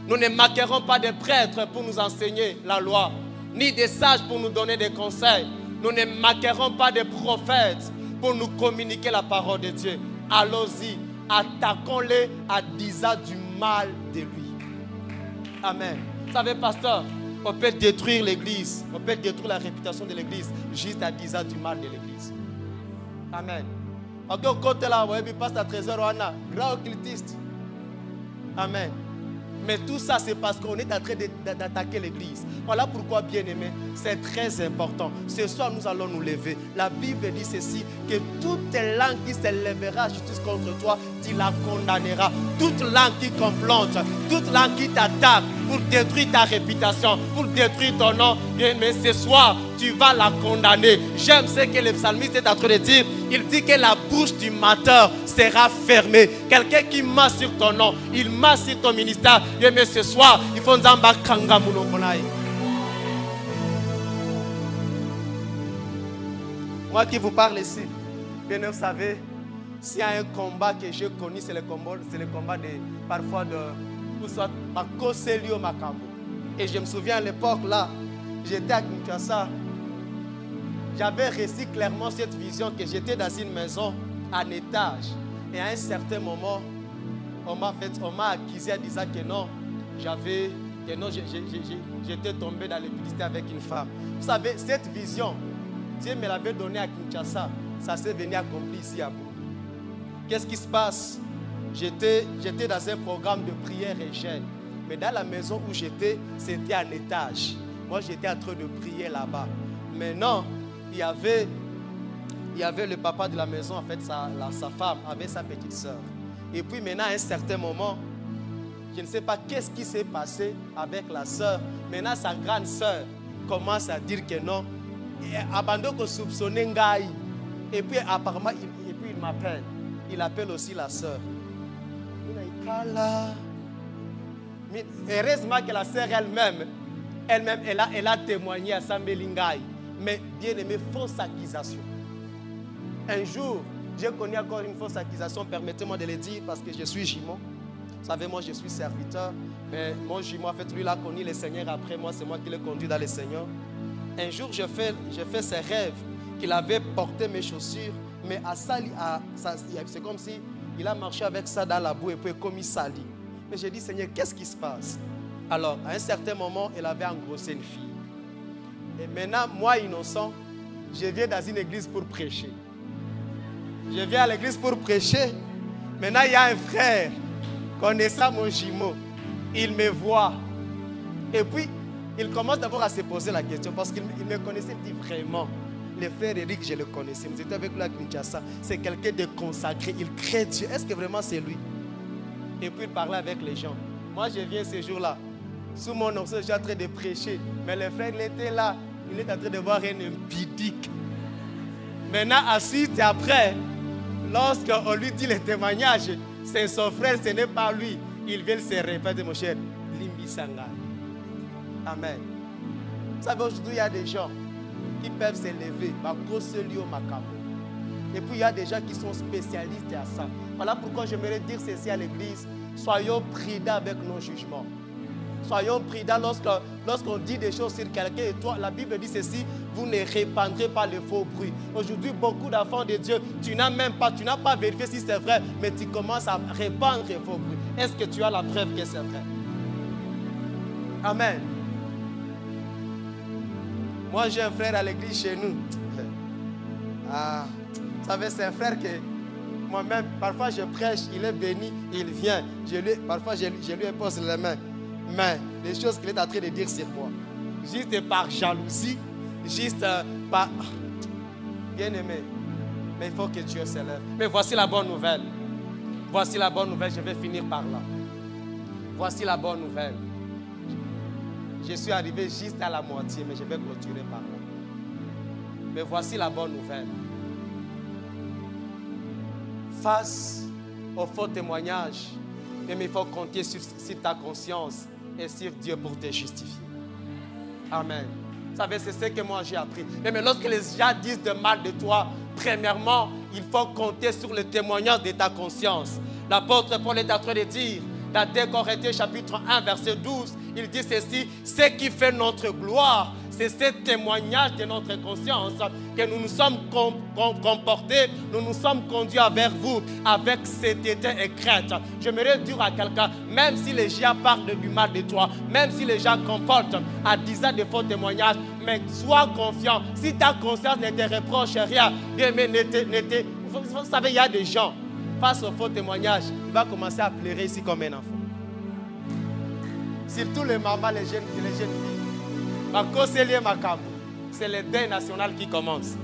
Nous ne manquerons pas de prêtres pour nous enseigner la loi, ni des sages pour nous donner des conseils. Nous ne manquerons pas de prophètes pour nous communiquer la parole de Dieu. Allons-y, attaquons-les en disant du mal de lui. Amen. Vous savez, pasteur, on peut détruire l'église, on peut détruire la réputation de l'église juste en disant du mal de l'église. Amen. Encore côté là, vous voyez, pasteur Trésor, on a grand occultiste. Amen. Mais tout ça, c'est parce qu'on est en train d'attaquer l'église. Voilà pourquoi, bien aimé, c'est très important. Ce soir, nous allons nous lever. La Bible dit ceci, que toute langue qui se lèvera justice contre toi, tu la condamneras. Toute langue qui complote, toute langue qui t'attaque pour détruire ta réputation, pour détruire ton nom, bien aimé, ce soir, tu vas la condamner. J'aime ce que le psalmiste est en train de dire. Il dit que la bouche du menteur sera fermée. Quelqu'un qui ment sur ton nom, il ment sur ton ministère. Bien aimé, ce soir, il faut nzamba kanga munokonaï. Moi qui vous parle ici, bien vous savez, s'il y a un combat que j'ai connu, c'est le combat de, parfois de tout ça, Makoselio Makambo. Et je me souviens à l'époque là, j'étais à Kinshasa. J'avais reçu clairement cette vision que j'étais dans une maison en étage. Et à un certain moment, on m'a accusé en disant que non, j'étais tombé dans l'impudicité avec une femme. Vous savez, cette vision, Dieu me l'avait donnée à Kinshasa. Ça s'est venu accomplir ici à Bourg. Qu'est-ce qui se passe? J'étais dans un programme de prière et jeûne. Mais dans la maison où j'étais, c'était en étage. Moi, j'étais en train de prier là-bas. Maintenant, il y avait le papa de la maison, en fait, sa femme, avec sa petite soeur. Et puis maintenant, à un certain moment, Je ne sais pas qu'est-ce qui s'est passé avec la sœur. Maintenant, sa grande sœur commence à dire que non. Abandonne que soupçonner Ngaï. Et puis apparemment, il m'appelle. Il appelle aussi la sœur. Mais heureusement que la sœur elle-même, elle a témoigné à Sambelingay. Mais bien aimé, fausse accusation. Un jour, j'ai connu encore une fausse accusation, permettez-moi de le dire, parce que je suis jumeau. Vous savez, moi je suis serviteur, mais mon jumeau, en fait, lui, il a connu le Seigneur après moi, c'est moi qui l'ai conduit dans le Seigneur. Un jour, j'ai fait ce rêve qu'il avait porté mes chaussures, mais c'est comme si il a marché avec ça dans la boue et puis comme il salit. Mais j'ai dit, Seigneur, qu'est-ce qui se passe? Alors, à un certain moment, elle avait engrossé une fille. Et maintenant, moi, innocent, je viens dans une église pour prêcher. Je viens à l'église pour prêcher. Maintenant, il y a un frère, connaissant mon jumeau. Il me voit. Et puis, il commence d'abord à se poser la question parce qu'il me connaissait. Il dit vraiment, le frère Eric, je le connaissais. Nous étions avec lui à Kinshasa. C'est quelqu'un de consacré. Il crée Dieu. Est-ce que vraiment c'est lui? Et puis, il parlait avec les gens. Moi, je viens ce jour-là. Sous mon nom, je suis en train de prêcher. Mais le frère, il était là. Il est en train de voir un impudique. Maintenant, ensuite et après, lorsqu'on lui dit le témoignage, c'est son frère, ce n'est pas lui. Il vient se répéter, mon cher, Limbi Sanga. Amen. Vous savez, aujourd'hui, il y a des gens qui peuvent s'élever, et puis il y a des gens qui sont spécialistes à ça. Voilà pourquoi j'aimerais dire ceci à l'église. Soyons prudents avec nos jugements. Soyons prudents lorsqu'on dit des choses sur quelqu'un. Et toi, la Bible dit ceci, vous ne répandrez pas le faux bruit. Aujourd'hui, beaucoup d'enfants de Dieu, tu n'as pas vérifié si c'est vrai, mais tu commences à répandre le faux bruit. Est-ce que tu as la preuve que c'est vrai? Amen. Moi, j'ai un frère à l'église chez nous. Vous savez, c'est un frère que moi-même, parfois je prêche, il est béni, il vient. Parfois, je lui pose les mains. Mais les choses qu'il est en train de dire sur moi, juste par jalousie, juste par... Bien aimé, mais il faut que Dieu s'élève. Mais voici la bonne nouvelle. Voici la bonne nouvelle, je vais finir par là. Voici la bonne nouvelle. Je suis arrivé juste à la moitié, mais je vais clôturer par là. Mais voici la bonne nouvelle. Face aux faux témoignages, il faut compter sur ta conscience et sur Dieu pour te justifier. Amen. Vous savez, c'est ce que moi j'ai appris. Mais lorsque les gens disent de mal de toi, premièrement, il faut compter sur le témoignage de ta conscience. L'apôtre Paul est en train de dire, dans 2 Corinthiens chapitre 1, verset 12, il dit ceci, ce qui fait notre gloire, c'est ce témoignage de notre conscience que nous nous sommes comportés, nous nous sommes conduits vers vous avec sainteté et crainte. J'aimerais dire à quelqu'un, même si les gens parlent du mal de toi, même si les gens comportent en disant de faux témoignages, mais sois confiant. Si ta conscience ne te reproche rien, vous savez, il y a des gens, face aux faux témoignages, il va commencer à pleurer ici comme un enfant. Surtout les mamans, les jeunes filles. C'est le deuil national qui commence.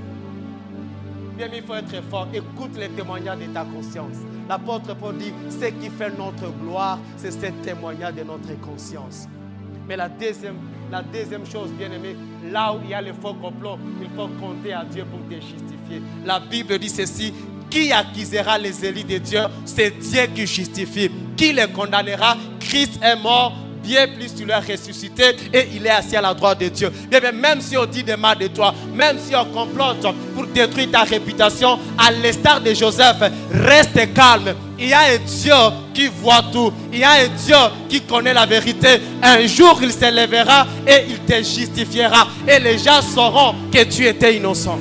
Bien, il faut être fort. Écoute les témoignages de ta conscience. L'apôtre Paul dit, ce qui fait notre gloire, c'est ce témoignage de notre conscience. Mais la deuxième chose, bien aimé, là où il y a le faux complot, il faut compter à Dieu pour te justifier. La Bible dit ceci, qui accusera les élus de Dieu? C'est Dieu qui justifie. Qui les condamnera? Christ est mort. Bien plus tu l'as ressuscité et il est assis à la droite de Dieu. Bien, même si on dit des mal de toi, même si on complote pour détruire ta réputation, à l'instar de Joseph, reste calme. Il y a un Dieu qui voit tout. Il y a un Dieu qui connaît la vérité. Un jour, il se lèvera et il te justifiera. Et les gens sauront que tu étais innocent.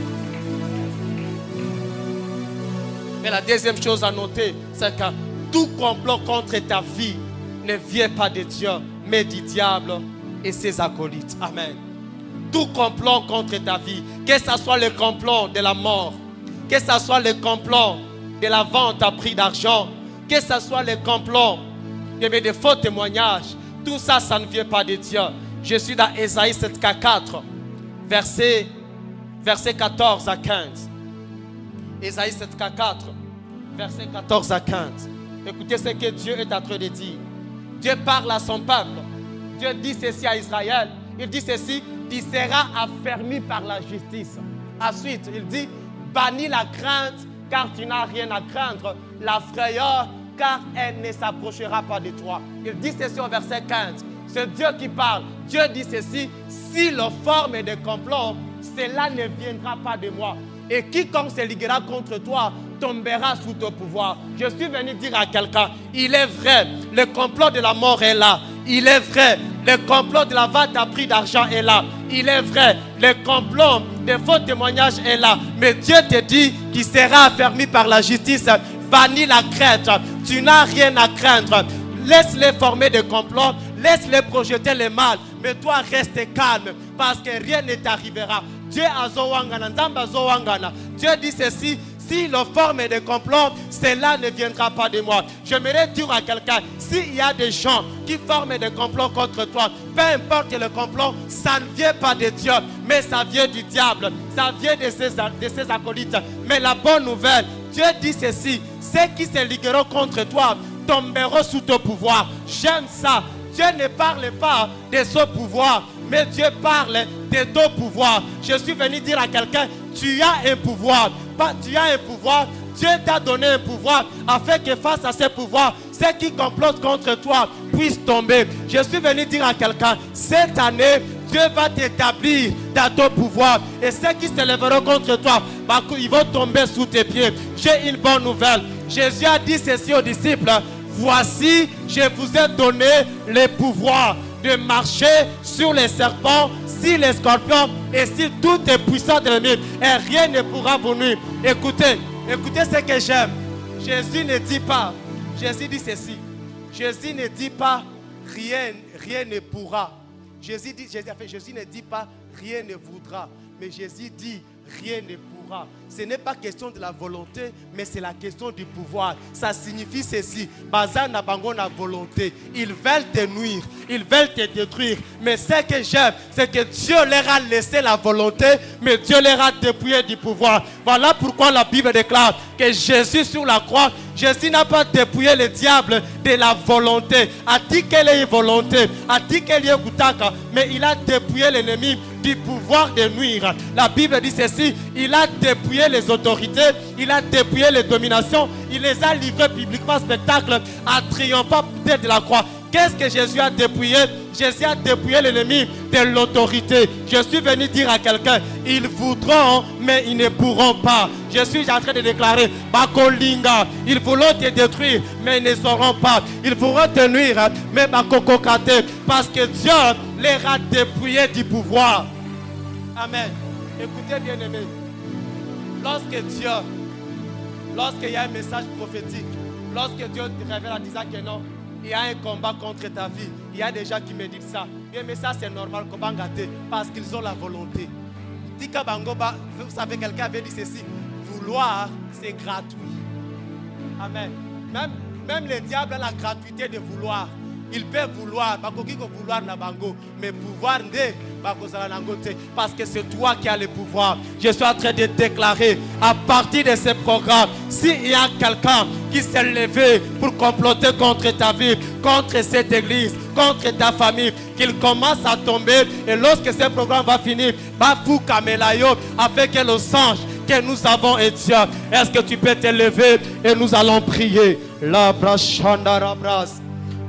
Mais la deuxième chose à noter, c'est que tout complot contre ta vie ne vient pas de Dieu, mais du diable et ses acolytes. Amen. Tout complot contre ta vie, que ce soit le complot de la mort, que ce soit le complot de la vente à prix d'argent, que ce soit le complot de faux témoignages, tout ça, ça ne vient pas de Dieu. Je suis dans Ésaïe 7,4, verset 14 à 15. Ésaïe 7,4, verset 14 à 15. Écoutez ce que Dieu est en train de dire. Dieu parle à son peuple. Dieu dit ceci à Israël. Il dit ceci, tu seras affermi par la justice. Ensuite, il dit, bannis la crainte, car tu n'as rien à craindre. La frayeur, car elle ne s'approchera pas de toi. Il dit ceci au verset 15. C'est Dieu qui parle. Dieu dit ceci, si le forme des complots, cela ne viendra pas de moi. Et quiconque se liguera contre toi tombera sous ton pouvoir. Je suis venu dire à quelqu'un, il est vrai, le complot de la mort est là. Il est vrai, le complot de la vente à prix d'argent est là. Il est vrai, le complot des faux témoignages est là. Mais Dieu te dit qu'il sera affermi par la justice. Bannis la crainte. Tu n'as rien à craindre. Laisse-les former des complots. Laisse-les projeter le mal. Mais toi, reste calme. Parce que rien ne t'arrivera. Dieu dit ceci. Si le forme des complots, cela ne viendra pas de moi. J'aimerais dire à quelqu'un, s'il y a des gens qui forment des complots contre toi, peu importe le complot, ça ne vient pas de Dieu, mais ça vient du diable, ça vient de ses acolytes. Mais la bonne nouvelle, Dieu dit ceci, ceux qui se ligueront contre toi tomberont sous ton pouvoir. J'aime ça. Dieu ne parle pas de son pouvoir, mais Dieu parle de ton pouvoir. Je suis venu dire à quelqu'un, tu as un pouvoir. Tu as un pouvoir. Dieu t'a donné un pouvoir afin que face à ce pouvoir, ceux qui complotent contre toi puissent tomber. Je suis venu dire à quelqu'un, cette année, Dieu va t'établir dans ton pouvoir. Et ceux qui se lèveront contre toi, ils vont tomber sous tes pieds. J'ai une bonne nouvelle. Jésus a dit ceci aux disciples, voici, je vous ai donné le pouvoir de marcher sur les serpents, sur les scorpions et sur toutes les puissances de l'ennemi. Et rien ne pourra vous nuire. Écoutez ce que j'aime. Jésus ne dit pas, Jésus dit ceci. Jésus ne dit pas, rien ne pourra. Jésus ne dit pas, rien ne voudra. Mais Jésus dit, rien ne pourra. Ce n'est pas question de la volonté, mais c'est la question du pouvoir. Ça signifie ceci. Bazana bango na volonté. Ils veulent te nuire, ils veulent te détruire. Mais ce que j'aime, c'est que Dieu leur a laissé la volonté, mais Dieu leur a dépouillé du pouvoir. Voilà pourquoi la Bible déclare que Jésus sur la croix, Jésus n'a pas dépouillé le diable de la volonté. A dit qu'elle est volonté, a dit qu'elle est goutaka, mais il a dépouillé l'ennemi du pouvoir de nuire. La Bible dit ceci, il a dépouillé les autorités, il a dépouillé les dominations, il les a livrés publiquement spectacle en triomphant de la croix. Qu'est-ce que Jésus a dépouillé? Jésus a dépouillé l'ennemi de l'autorité. Je suis venu dire à quelqu'un, ils voudront, mais ils ne pourront pas. Je suis en train de déclarer, Bakolinga, ils voudront te détruire, mais ils ne sauront pas. Ils voudront te nuire, mais Bakokokate, parce que Dieu les a dépouillés du pouvoir. Amen. Écoutez bien aimé. Lorsqu'il y a un message prophétique, lorsque Dieu te révèle en disant que non, il y a un combat contre ta vie. Il y a des gens qui me disent ça. Mais ça c'est normal, parce qu'ils ont la volonté. Vous savez, quelqu'un avait dit ceci. Vouloir, c'est gratuit. Amen. Même le diable a la gratuité de vouloir. Il peut vouloir, mais pouvoir parce que c'est toi qui as le pouvoir. Je suis en train de déclarer à partir de ce programme, s'il y a quelqu'un qui s'est levé pour comploter contre ta vie, contre cette église, contre ta famille, qu'il commence à tomber, et lorsque ce programme va finir, avec le sang que nous avons et Dieu, est-ce que tu peux te lever et nous allons prier? La brachandara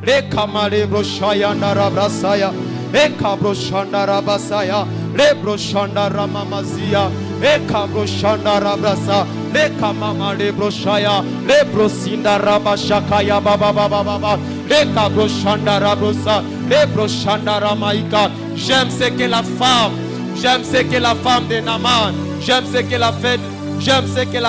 le kamale broshayana rabrasaya le kabroshanda rabasaya le broshanda ramamazia le kabroshanda rabrasa le kamama le broshaya le brosinda rabashakaya baba baba baba le kabroshanda rabrosa le broshanda ramaika. J'aime ce que la femme de Naaman, j'aime ce que la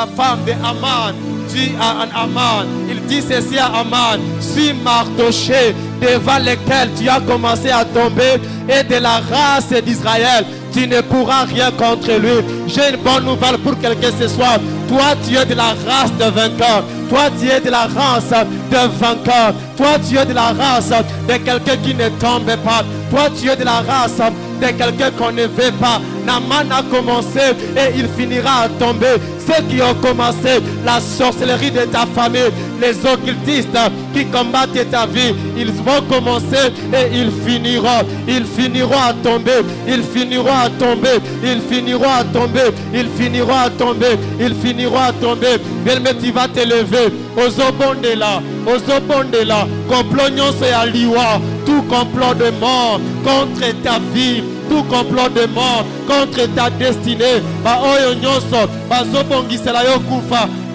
femme de Aman dit à Aman. Il dit ceci à Aman, suis Mardoché devant lequel tu as commencé à tomber et de la race d'Israël, tu ne pourras rien contre lui. J'ai une bonne nouvelle pour quelqu'un ce soir. Toi, tu es de la race de vainqueurs. Toi, tu es de la race d'un vainqueur. Toi, tu es de la race de quelqu'un qui ne tombe pas. Toi, tu es de la race de quelqu'un qu'on ne veut pas. Naaman a commencé et il finira à tomber. Ceux qui ont commencé la sorcellerie de ta famille, les occultistes qui combattent ta vie, ils vont commencer et ils finiront. Ils finiront à tomber. Ils finiront à tomber. Ils finiront à tomber. Ils finiront à tomber. Ils finiront à tomber. Mais tu vas te lever. Ozobondela. Ozobondela. Complot nyonso ya liwa. Tout complot de mort contre ta vie. Tout complot de mort contre ta destinée.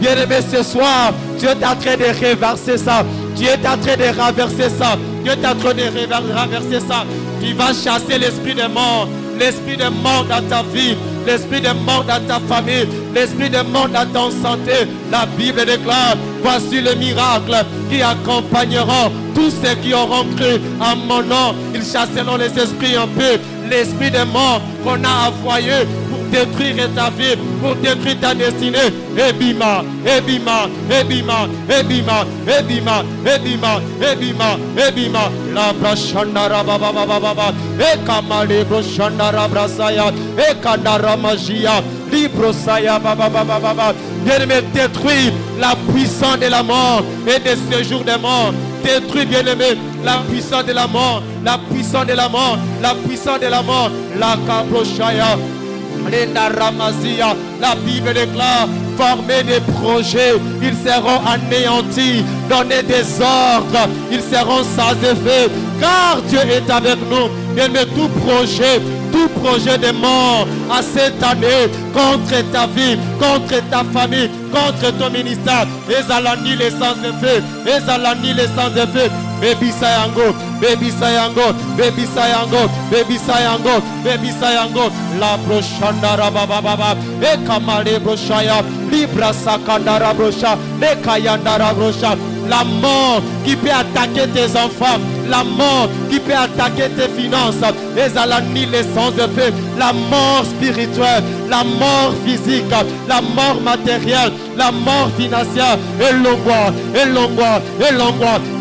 Bien-aimé, ce soir, Dieu est en train de reverser ça. Dieu est en train de renverser ça. Dieu est en train de renverser ça. Tu vas chasser l'esprit de mort. L'esprit de mort dans ta vie. L'esprit de mort dans ta famille. L'esprit de mort dans ta santé. La Bible déclare, voici le miracle qui accompagneront tous ceux qui auront cru en mon nom. Ils chasseront les esprits impurs. L'esprit de mort qu'on a envoyé pour détruire ta vie, pour détruire ta destinée. Ebima, ebima, ebima, ebima, ebima, ebima, ebima, ebima. La brashandara baba baba baba. Ekamale brashandara brasaya. Ekandara magia. Librosaya baba baba baba. Bien-aimé, détruis la puissance de la mort et de ce jour de mort. Détruis, bien-aimé, la puissance de la mort, la puissance de la mort, la puissance de la mort. La cabrochaya, l'enda ramazia. La Bible déclare, former des projets, ils seront anéantis, donner des ordres, ils seront sans effet, car Dieu est avec nous. Bien-aimé, tout projet de mort à cette année contre ta vie, contre ta famille, contre ton ministère, et alani les sans effet, et alani les sans effet. Baby Sayango, Baby Sayango, Baby Sayango, Baby Sayango, Baby Sayango, la brochandara baba baba, e kamale brochaya, libra sakandara brocha, e kayandara brocha. La mort qui peut attaquer tes enfants, la mort qui peut attaquer tes finances, les alani les sans effet, la mort spirituelle, la mort physique, la mort matérielle, la mort financière, et l'angoisse,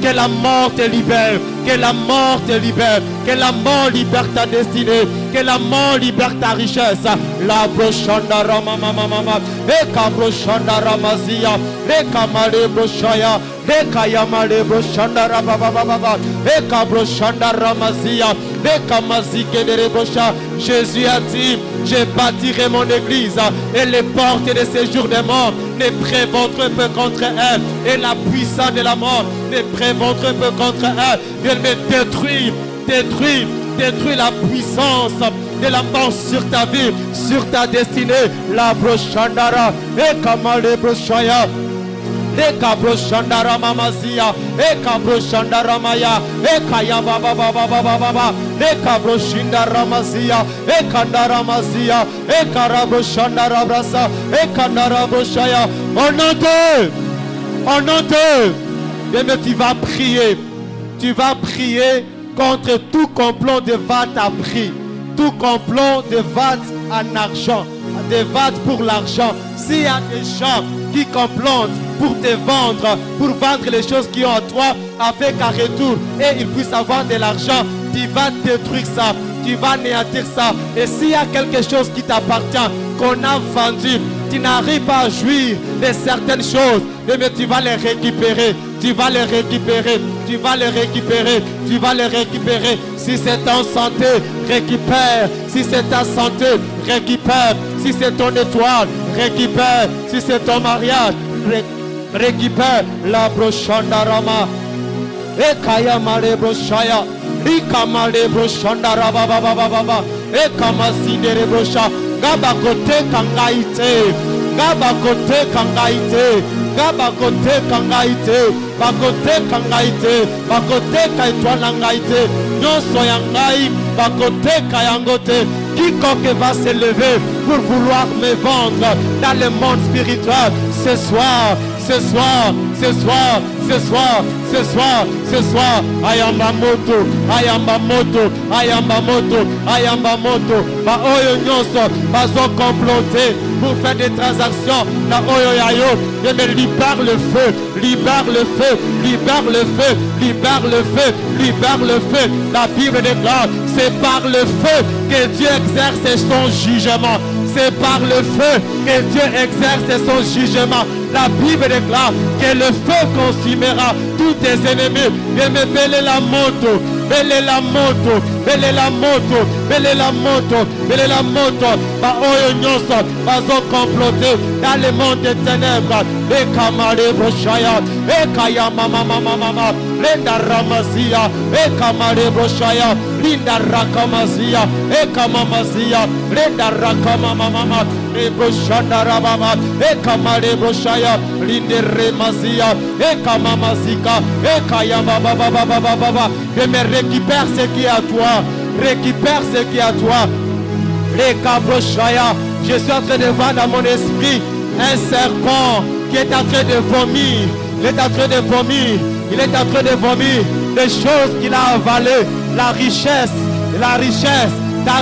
que la mort te libère, que la mort te libère, que la mort libère ta destinée, que la mort libère ta richesse. La brochandara mama mama, et kabrochandara mazia, et kamale brochaya, et kayamale brochandara baba baba, et kabrochandara mazia, et kamazike de brocha. Jésus a dit, je bâtirai mon église et les portes de ces jours de mort ne prévaudront peu contre elle, et la puissance de la mort ne prévaudront peu contre elle. Elle me détruit la puissance de la mort sur ta vie, sur ta destinée. La brochandara et kamale brochaya. Eka broshandara mamazia, eka broshandara maya, eka ya baba baba baba baba, eka broshandara mazia, eka ndara mazia, eka raboshandara brasa, eka ndara broshaya. On entend. Bien, mais tu vas prier contre tout complot de vente à prix, tout complot de vente en argent, de vente pour l'argent. S'il y a des gens qui complotent pour te vendre, pour vendre les choses qui ont en toi, avec un retour, et ils puissent avoir de l'argent, tu vas détruire ça, tu vas anéantir ça. Et s'il y a quelque chose qui t'appartient, qu'on a vendu, tu n'arrives pas à jouir de certaines choses, mais tu vas les récupérer, tu vas les récupérer, tu vas les récupérer, tu vas les récupérer. Si c'est en santé, récupère. Si c'est ta santé, récupère. Si c'est ton étoile, récupère. Si c'est ton mariage, récupère. La brochandarama. E kaya male brochaya. Rika male brochandara baba baba baba. E kama sidere brocha. Gaba kote kangaite. Gaba kote kangaite. Gaba kote kangaite. Bakote kangaite. Bakote kaitwana ngaite. Nyonso yangai. Bakote kayangote. Quiconque va se lever pour vouloir me vendre dans le monde spirituel ce soir, ce soir, ce soir, ce soir, ce soir, ce soir, Ayambamoto, Ayambamoto, Ayambamoto, Ayambamoto, ba oyo nyonso, bazo comploter pour faire des transactions, na oyo yayo, mais libère le feu, libère le feu, libère le feu, libère le feu, libère le feu. La Bible déclare, c'est par le feu que Dieu exerce son jugement. C'est par le feu que Dieu exerce son jugement. La Bible déclare que le feu consumera tous tes ennemis. Et me belle la moto, belle la moto, belle la moto, belle la moto, belle la moto. Ba oyo nyonso, bazo comploter dans le monde des ténèbres. Et kamare brochaya, et kaya mama mama mama, lenda ramazia, et kamare brochaya, linda rakamazia, et kamamazia, lenda rakamama mama, et brochanda rababa, et kamare brochaya, linde remazia, et kamamazika, et kaya baba baba baba baba. Et me récupère ce qui est à toi, récupère ce qui est à toi. Les cabrochaya, je suis en train de voir dans mon esprit un serpent qui est en train de vomir. Il est en train de vomir. Il est en train de vomir des choses qu'il a avalées. La richesse, ta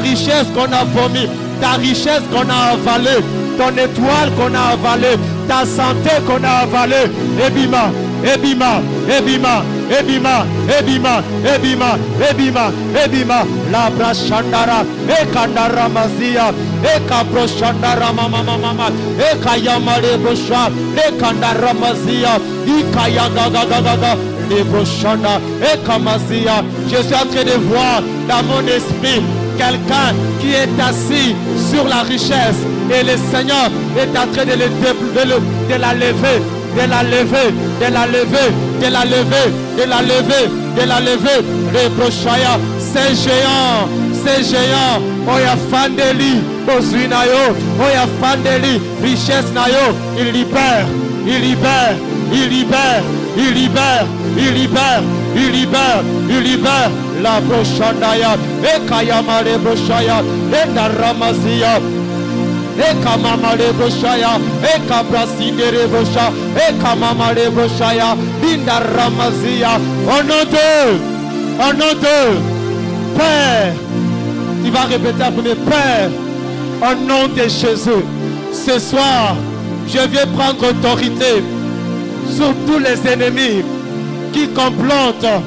richesse qu'on a vomi, ta richesse qu'on a avalée, ton étoile qu'on a avalée, ta santé qu'on a avalée. Ebima, ebima, ebima, ebima, ebima, ebima, ebima, ebima, la brachandara, ekandara mazia, ekabroshandara mama mama, ekayamare brosha, ekandara mazia, ikayagagagaga, les brochanda, ekamazia. Je suis en train de voir dans mon esprit quelqu'un qui est assis sur la richesse et le Seigneur est en train de la lever, de la lever, de la lever, de la lever, de la lever, de la lever. Reprochaya, c'est géant, oya fandeli, ozuinayo, oya fandeli, richesse nayo, il libère, il libère, il libère, il libère, il libère, il libère, il libère. La brochandaya, ekayama le brochaya, enda ramazia. Eka mama le brochaya, eka brasine le brocha, eka mama le brochaya, linda ramazia. Au nom de Père, tu vas répéter après mes Père, au nom de Jésus, ce soir, je viens prendre autorité sur tous les ennemis qui complotent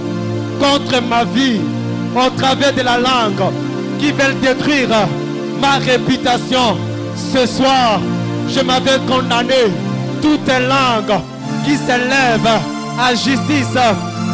contre ma vie au travers de la langue, qui veulent détruire ma réputation. Ce soir, je m'avais condamné toutes les langues qui s'élèvent à justice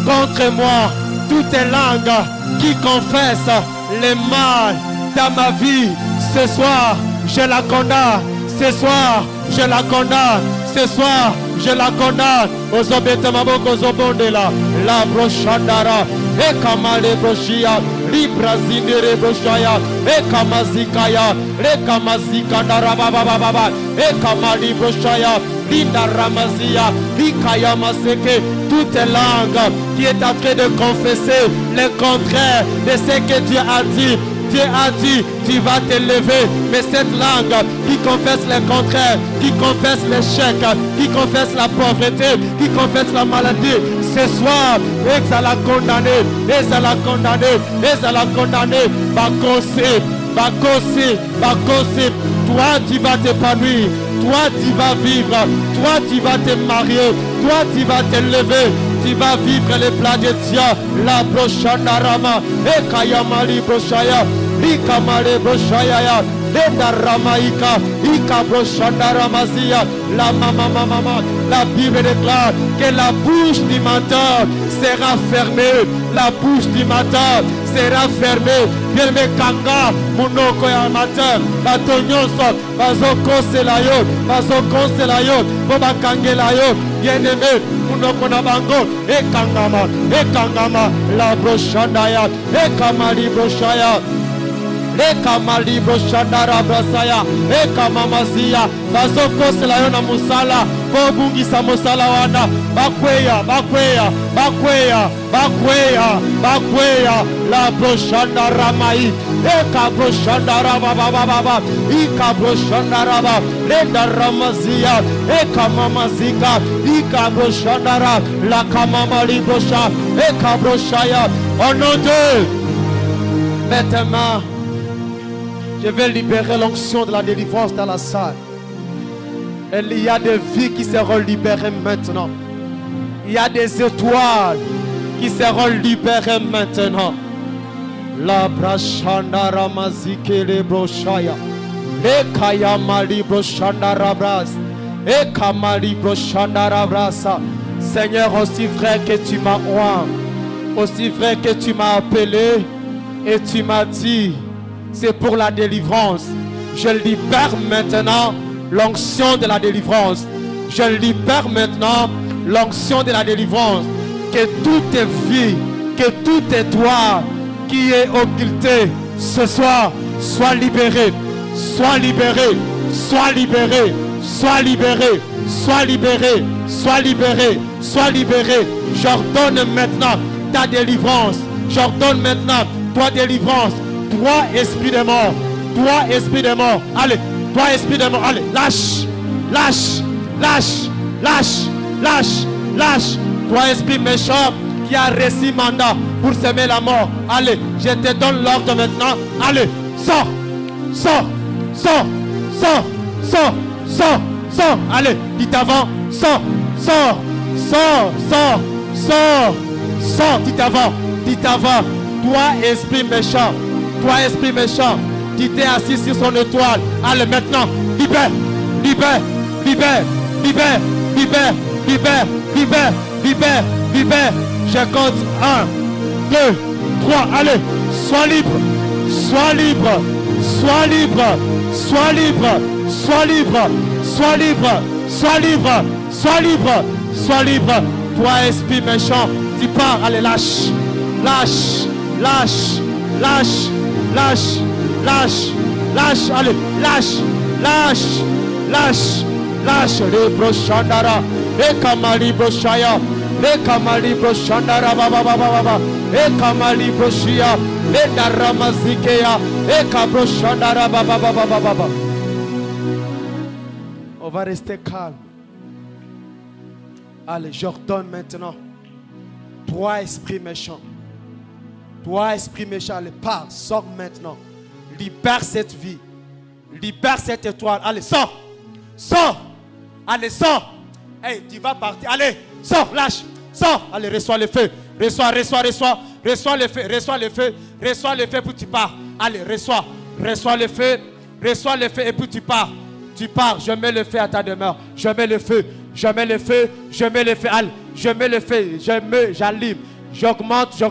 contre moi, toutes les langues qui confessent le mal dans ma vie. Ce soir, je la condamne. Ce soir, je la condamne. Ce soir, je la condamne. Aux obetamaboko zobondela, la brochandara, et kamale brochia, librazindere brochaya, et kamazikaya, et kamazikandara baba, et kamali brochaya, linda ramazia, likaya maseke, toute langue qui est en train de confesser le contraire de ce que Dieu a dit. Dieu a dit, tu vas te lever, mais cette langue qui confesse le contraire, qui confesse l'échec, qui confesse la pauvreté, qui confesse la maladie, ce soir, elle a condamné, elle a condamné, elle a condamné, Bakosi, toi tu vas t'épanouir, toi tu vas vivre, toi tu vas te marier, toi tu vas te lever, tu vas vivre les plans de Dieu. La brochandarama, et kayamali brochaya, ikamale brochaya, lenda ramaika, ika brochandaramazia, la mama, la Bible déclare que la bouche du menteur sera fermée, la bouche du menteur sera fermée. Bien me kanga, munoko ya matin, la tonyonso, bazoko sela yo, boba kangela yo, bien aimé, munoko na bango, ekangama, la brochandaya, ekamali brochaya. Eka malibro shandara brasaya, eka mamazia, bazoko selayo na musala, bobungisa mosala wana bakweya la broshanda ramai eka broshanda raba ika broshanda raba lenda ramazia eka mamazika ika broshanda raba la kamama librosha eka broshaya au nom de maintenant. Je vais libérer l'onction de la délivrance dans la salle. Il y a des vies qui seront libérées maintenant. Il y a des étoiles qui seront libérées maintenant. La brachanda ramazike le brochaya. Le kayama li brochanda rabras. E kamali brochanda rabrasa. Seigneur, aussi vrai que tu m'as oint, aussi vrai que tu m'as appelé et tu m'as dit, c'est pour la délivrance. Je libère maintenant l'onction de la délivrance. Je libère maintenant l'onction de la délivrance. Que toute vie, que toute étoile qui est occultée ce soir soit libérée, soit libérée, soit libérée, soit libérée, soit libérée, soit libérée, soit libérée. J'ordonne maintenant ta délivrance. J'ordonne maintenant toi délivrance. Toi esprit de mort, toi esprit de mort, allez, toi esprit de mort, allez, lâche, lâche, lâche, lâche, lâche, lâche. Toi esprit méchant qui a reçu mandat pour semer la mort, allez, je te donne l'ordre maintenant, allez, sors, sors, sors, sors, sors, sors, sors, allez, dites avant, sors, sors, sors, sors, sors, sors, dites avant, toi esprit méchant. Toi esprit méchant, qui t'es assis sur son étoile, allez maintenant, libère, libère, libère, libère, libère, libère, libère, libère, libère. Je compte 1, 2, 3, allez, sois libre, sois libre, sois libre, sois libre, sois libre, sois libre, sois libre, sois libre, sois libre. Toi esprit méchant, tu pars, allez, lâche, lâche, lâche, lâche. Lâche, lâche, lâche, allez, lâche, lâche, lâche, lâche, les brochandara, les kamali brochaya, les kamali brochandara, baba, les kamali brochia, les daramazikea, les kabrochandara, baba. On va rester calme. Allez, j'ordonne maintenant. Toi, esprit méchant. Toi, esprit méchant, allez, pars, sors maintenant. Libère cette vie. Libère cette étoile. Allez, sors. Sors. Allez, sors. Hey, tu vas partir. Allez, sors, lâche. Sors. Allez, reçois le feu. Reçois le feu. Reçois le feu. Reçois le feu, puis tu pars. Allez, reçois le feu. Reçois le feu et puis tu pars. Tu pars. Je mets le feu à ta demeure. Je mets le feu. Je mets le feu. Je mets le feu. Allez, je mets le feu. J'allume. J'augmente.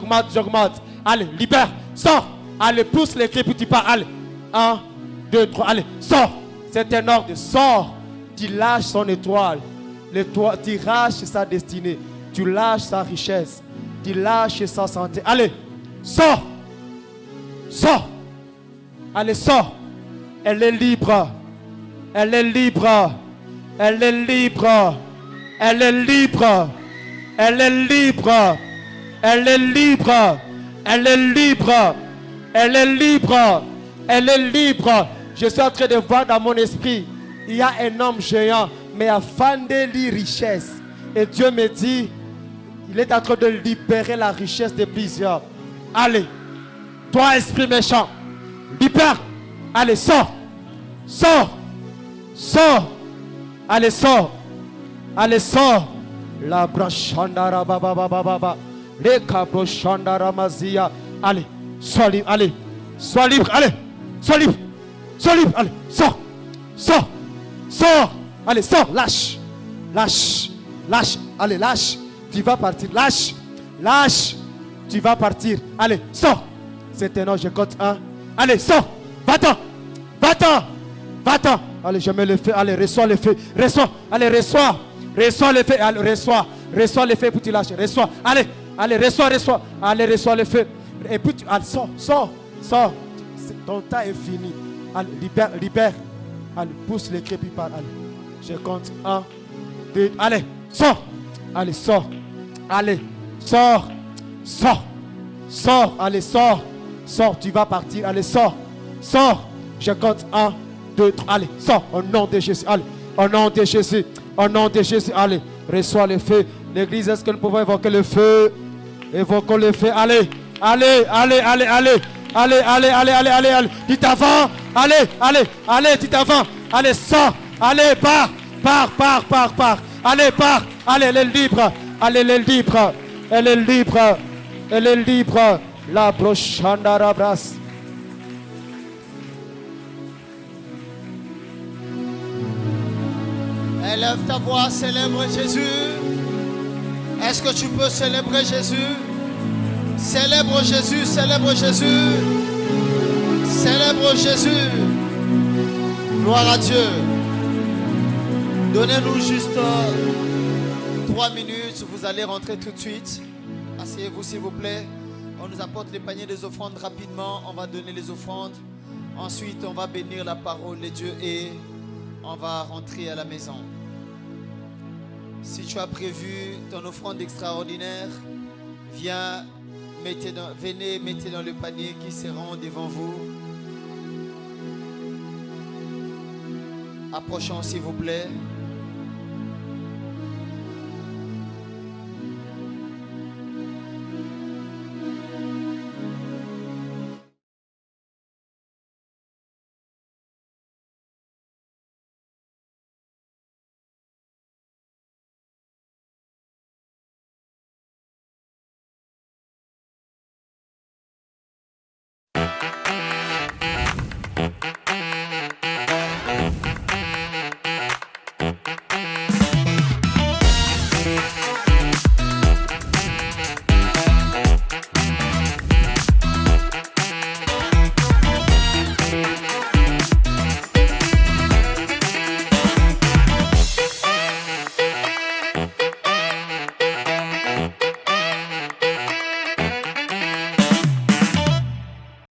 Allez, libère, sors. Allez, pousse les cris, puis tu pars. Allez, 1, 2, 3, allez, sors. C'est un ordre, sors. Tu lâches son étoile. L'étoile, tu lâches sa destinée. Tu lâches sa richesse. Tu lâches sa santé. Allez, sors. Sors. Allez, sors. Elle est libre. Elle est libre. Elle est libre. Elle est libre. Elle est libre. Elle est libre. Elle est libre. Elle est libre. Elle est libre. Je suis en train de voir dans mon esprit, il y a un homme géant, mais à Fandeli richesse. Et Dieu me dit, il est en train de libérer la richesse de plusieurs. Allez, toi esprit méchant, libère. Allez, sors. Sors. Sors. Allez, sors. Allez, sors. La brachandara baba. Les cabochandara mazia. Allez, sois libre. Allez, sois libre. Allez, sois libre. Sois libre. Allez, sors. Sors. Sors. Allez, sors. Lâche. Lâche. Lâche. Allez, lâche. Tu vas partir. Lâche. Lâche. Tu vas partir. Allez, sors. C'est un an, je compte 1. Allez, sors. Va-t'en. Va-t'en. Va-t'en. Allez, je mets le feu. Allez, reçois le feu. Reçois. Allez, reçois. Reçois le feu. Allez, reçois. Reçois le feu pour tu lâches. Reçois. Allez. Allez, reçois. Allez, reçois le feu. Et puis, allez, sors. Ton temps est fini. Allez, libère. Allez, pousse les crépits par. Allez. Je compte 1, 2. Allez, sors. Allez, sors. Allez, sors. Sors. Sors. Allez, sors. Sors, tu vas partir. Allez, sors. Sors. Je compte 1, 2, 3. Allez, sors. Au nom de Jésus. Allez, au nom de Jésus. Au nom de Jésus. Allez, reçois le feu. L'église, est-ce que nous pouvons évoquer le feu? Évoquons le feu. Allez, allez, allez, allez, allez. Allez, allez, allez, allez, allez, allez. Dites avant. Allez, allez, allez, dites avant. Allez, sors. Allez, pars. Pars, pars, pars, pars. Allez, pars. Allez, elle est libre. Allez, elle est libre. Elle est libre. Elle est libre. La prochaine rabras. Élève ta voix, célèbre Jésus. Est-ce que tu peux célébrer Jésus? Célèbre Jésus, célèbre Jésus. Célèbre Jésus. Gloire à Dieu. Donnez-nous juste 3 minutes. Vous allez rentrer tout de suite. Asseyez-vous s'il vous plaît. On nous apporte les paniers des offrandes rapidement. On va donner les offrandes. Ensuite, on va bénir la parole de Dieu et on va rentrer à la maison. Si tu as prévu ton offrande extraordinaire, venez, mettez dans le panier qui sera devant vous. Approchons s'il vous plaît.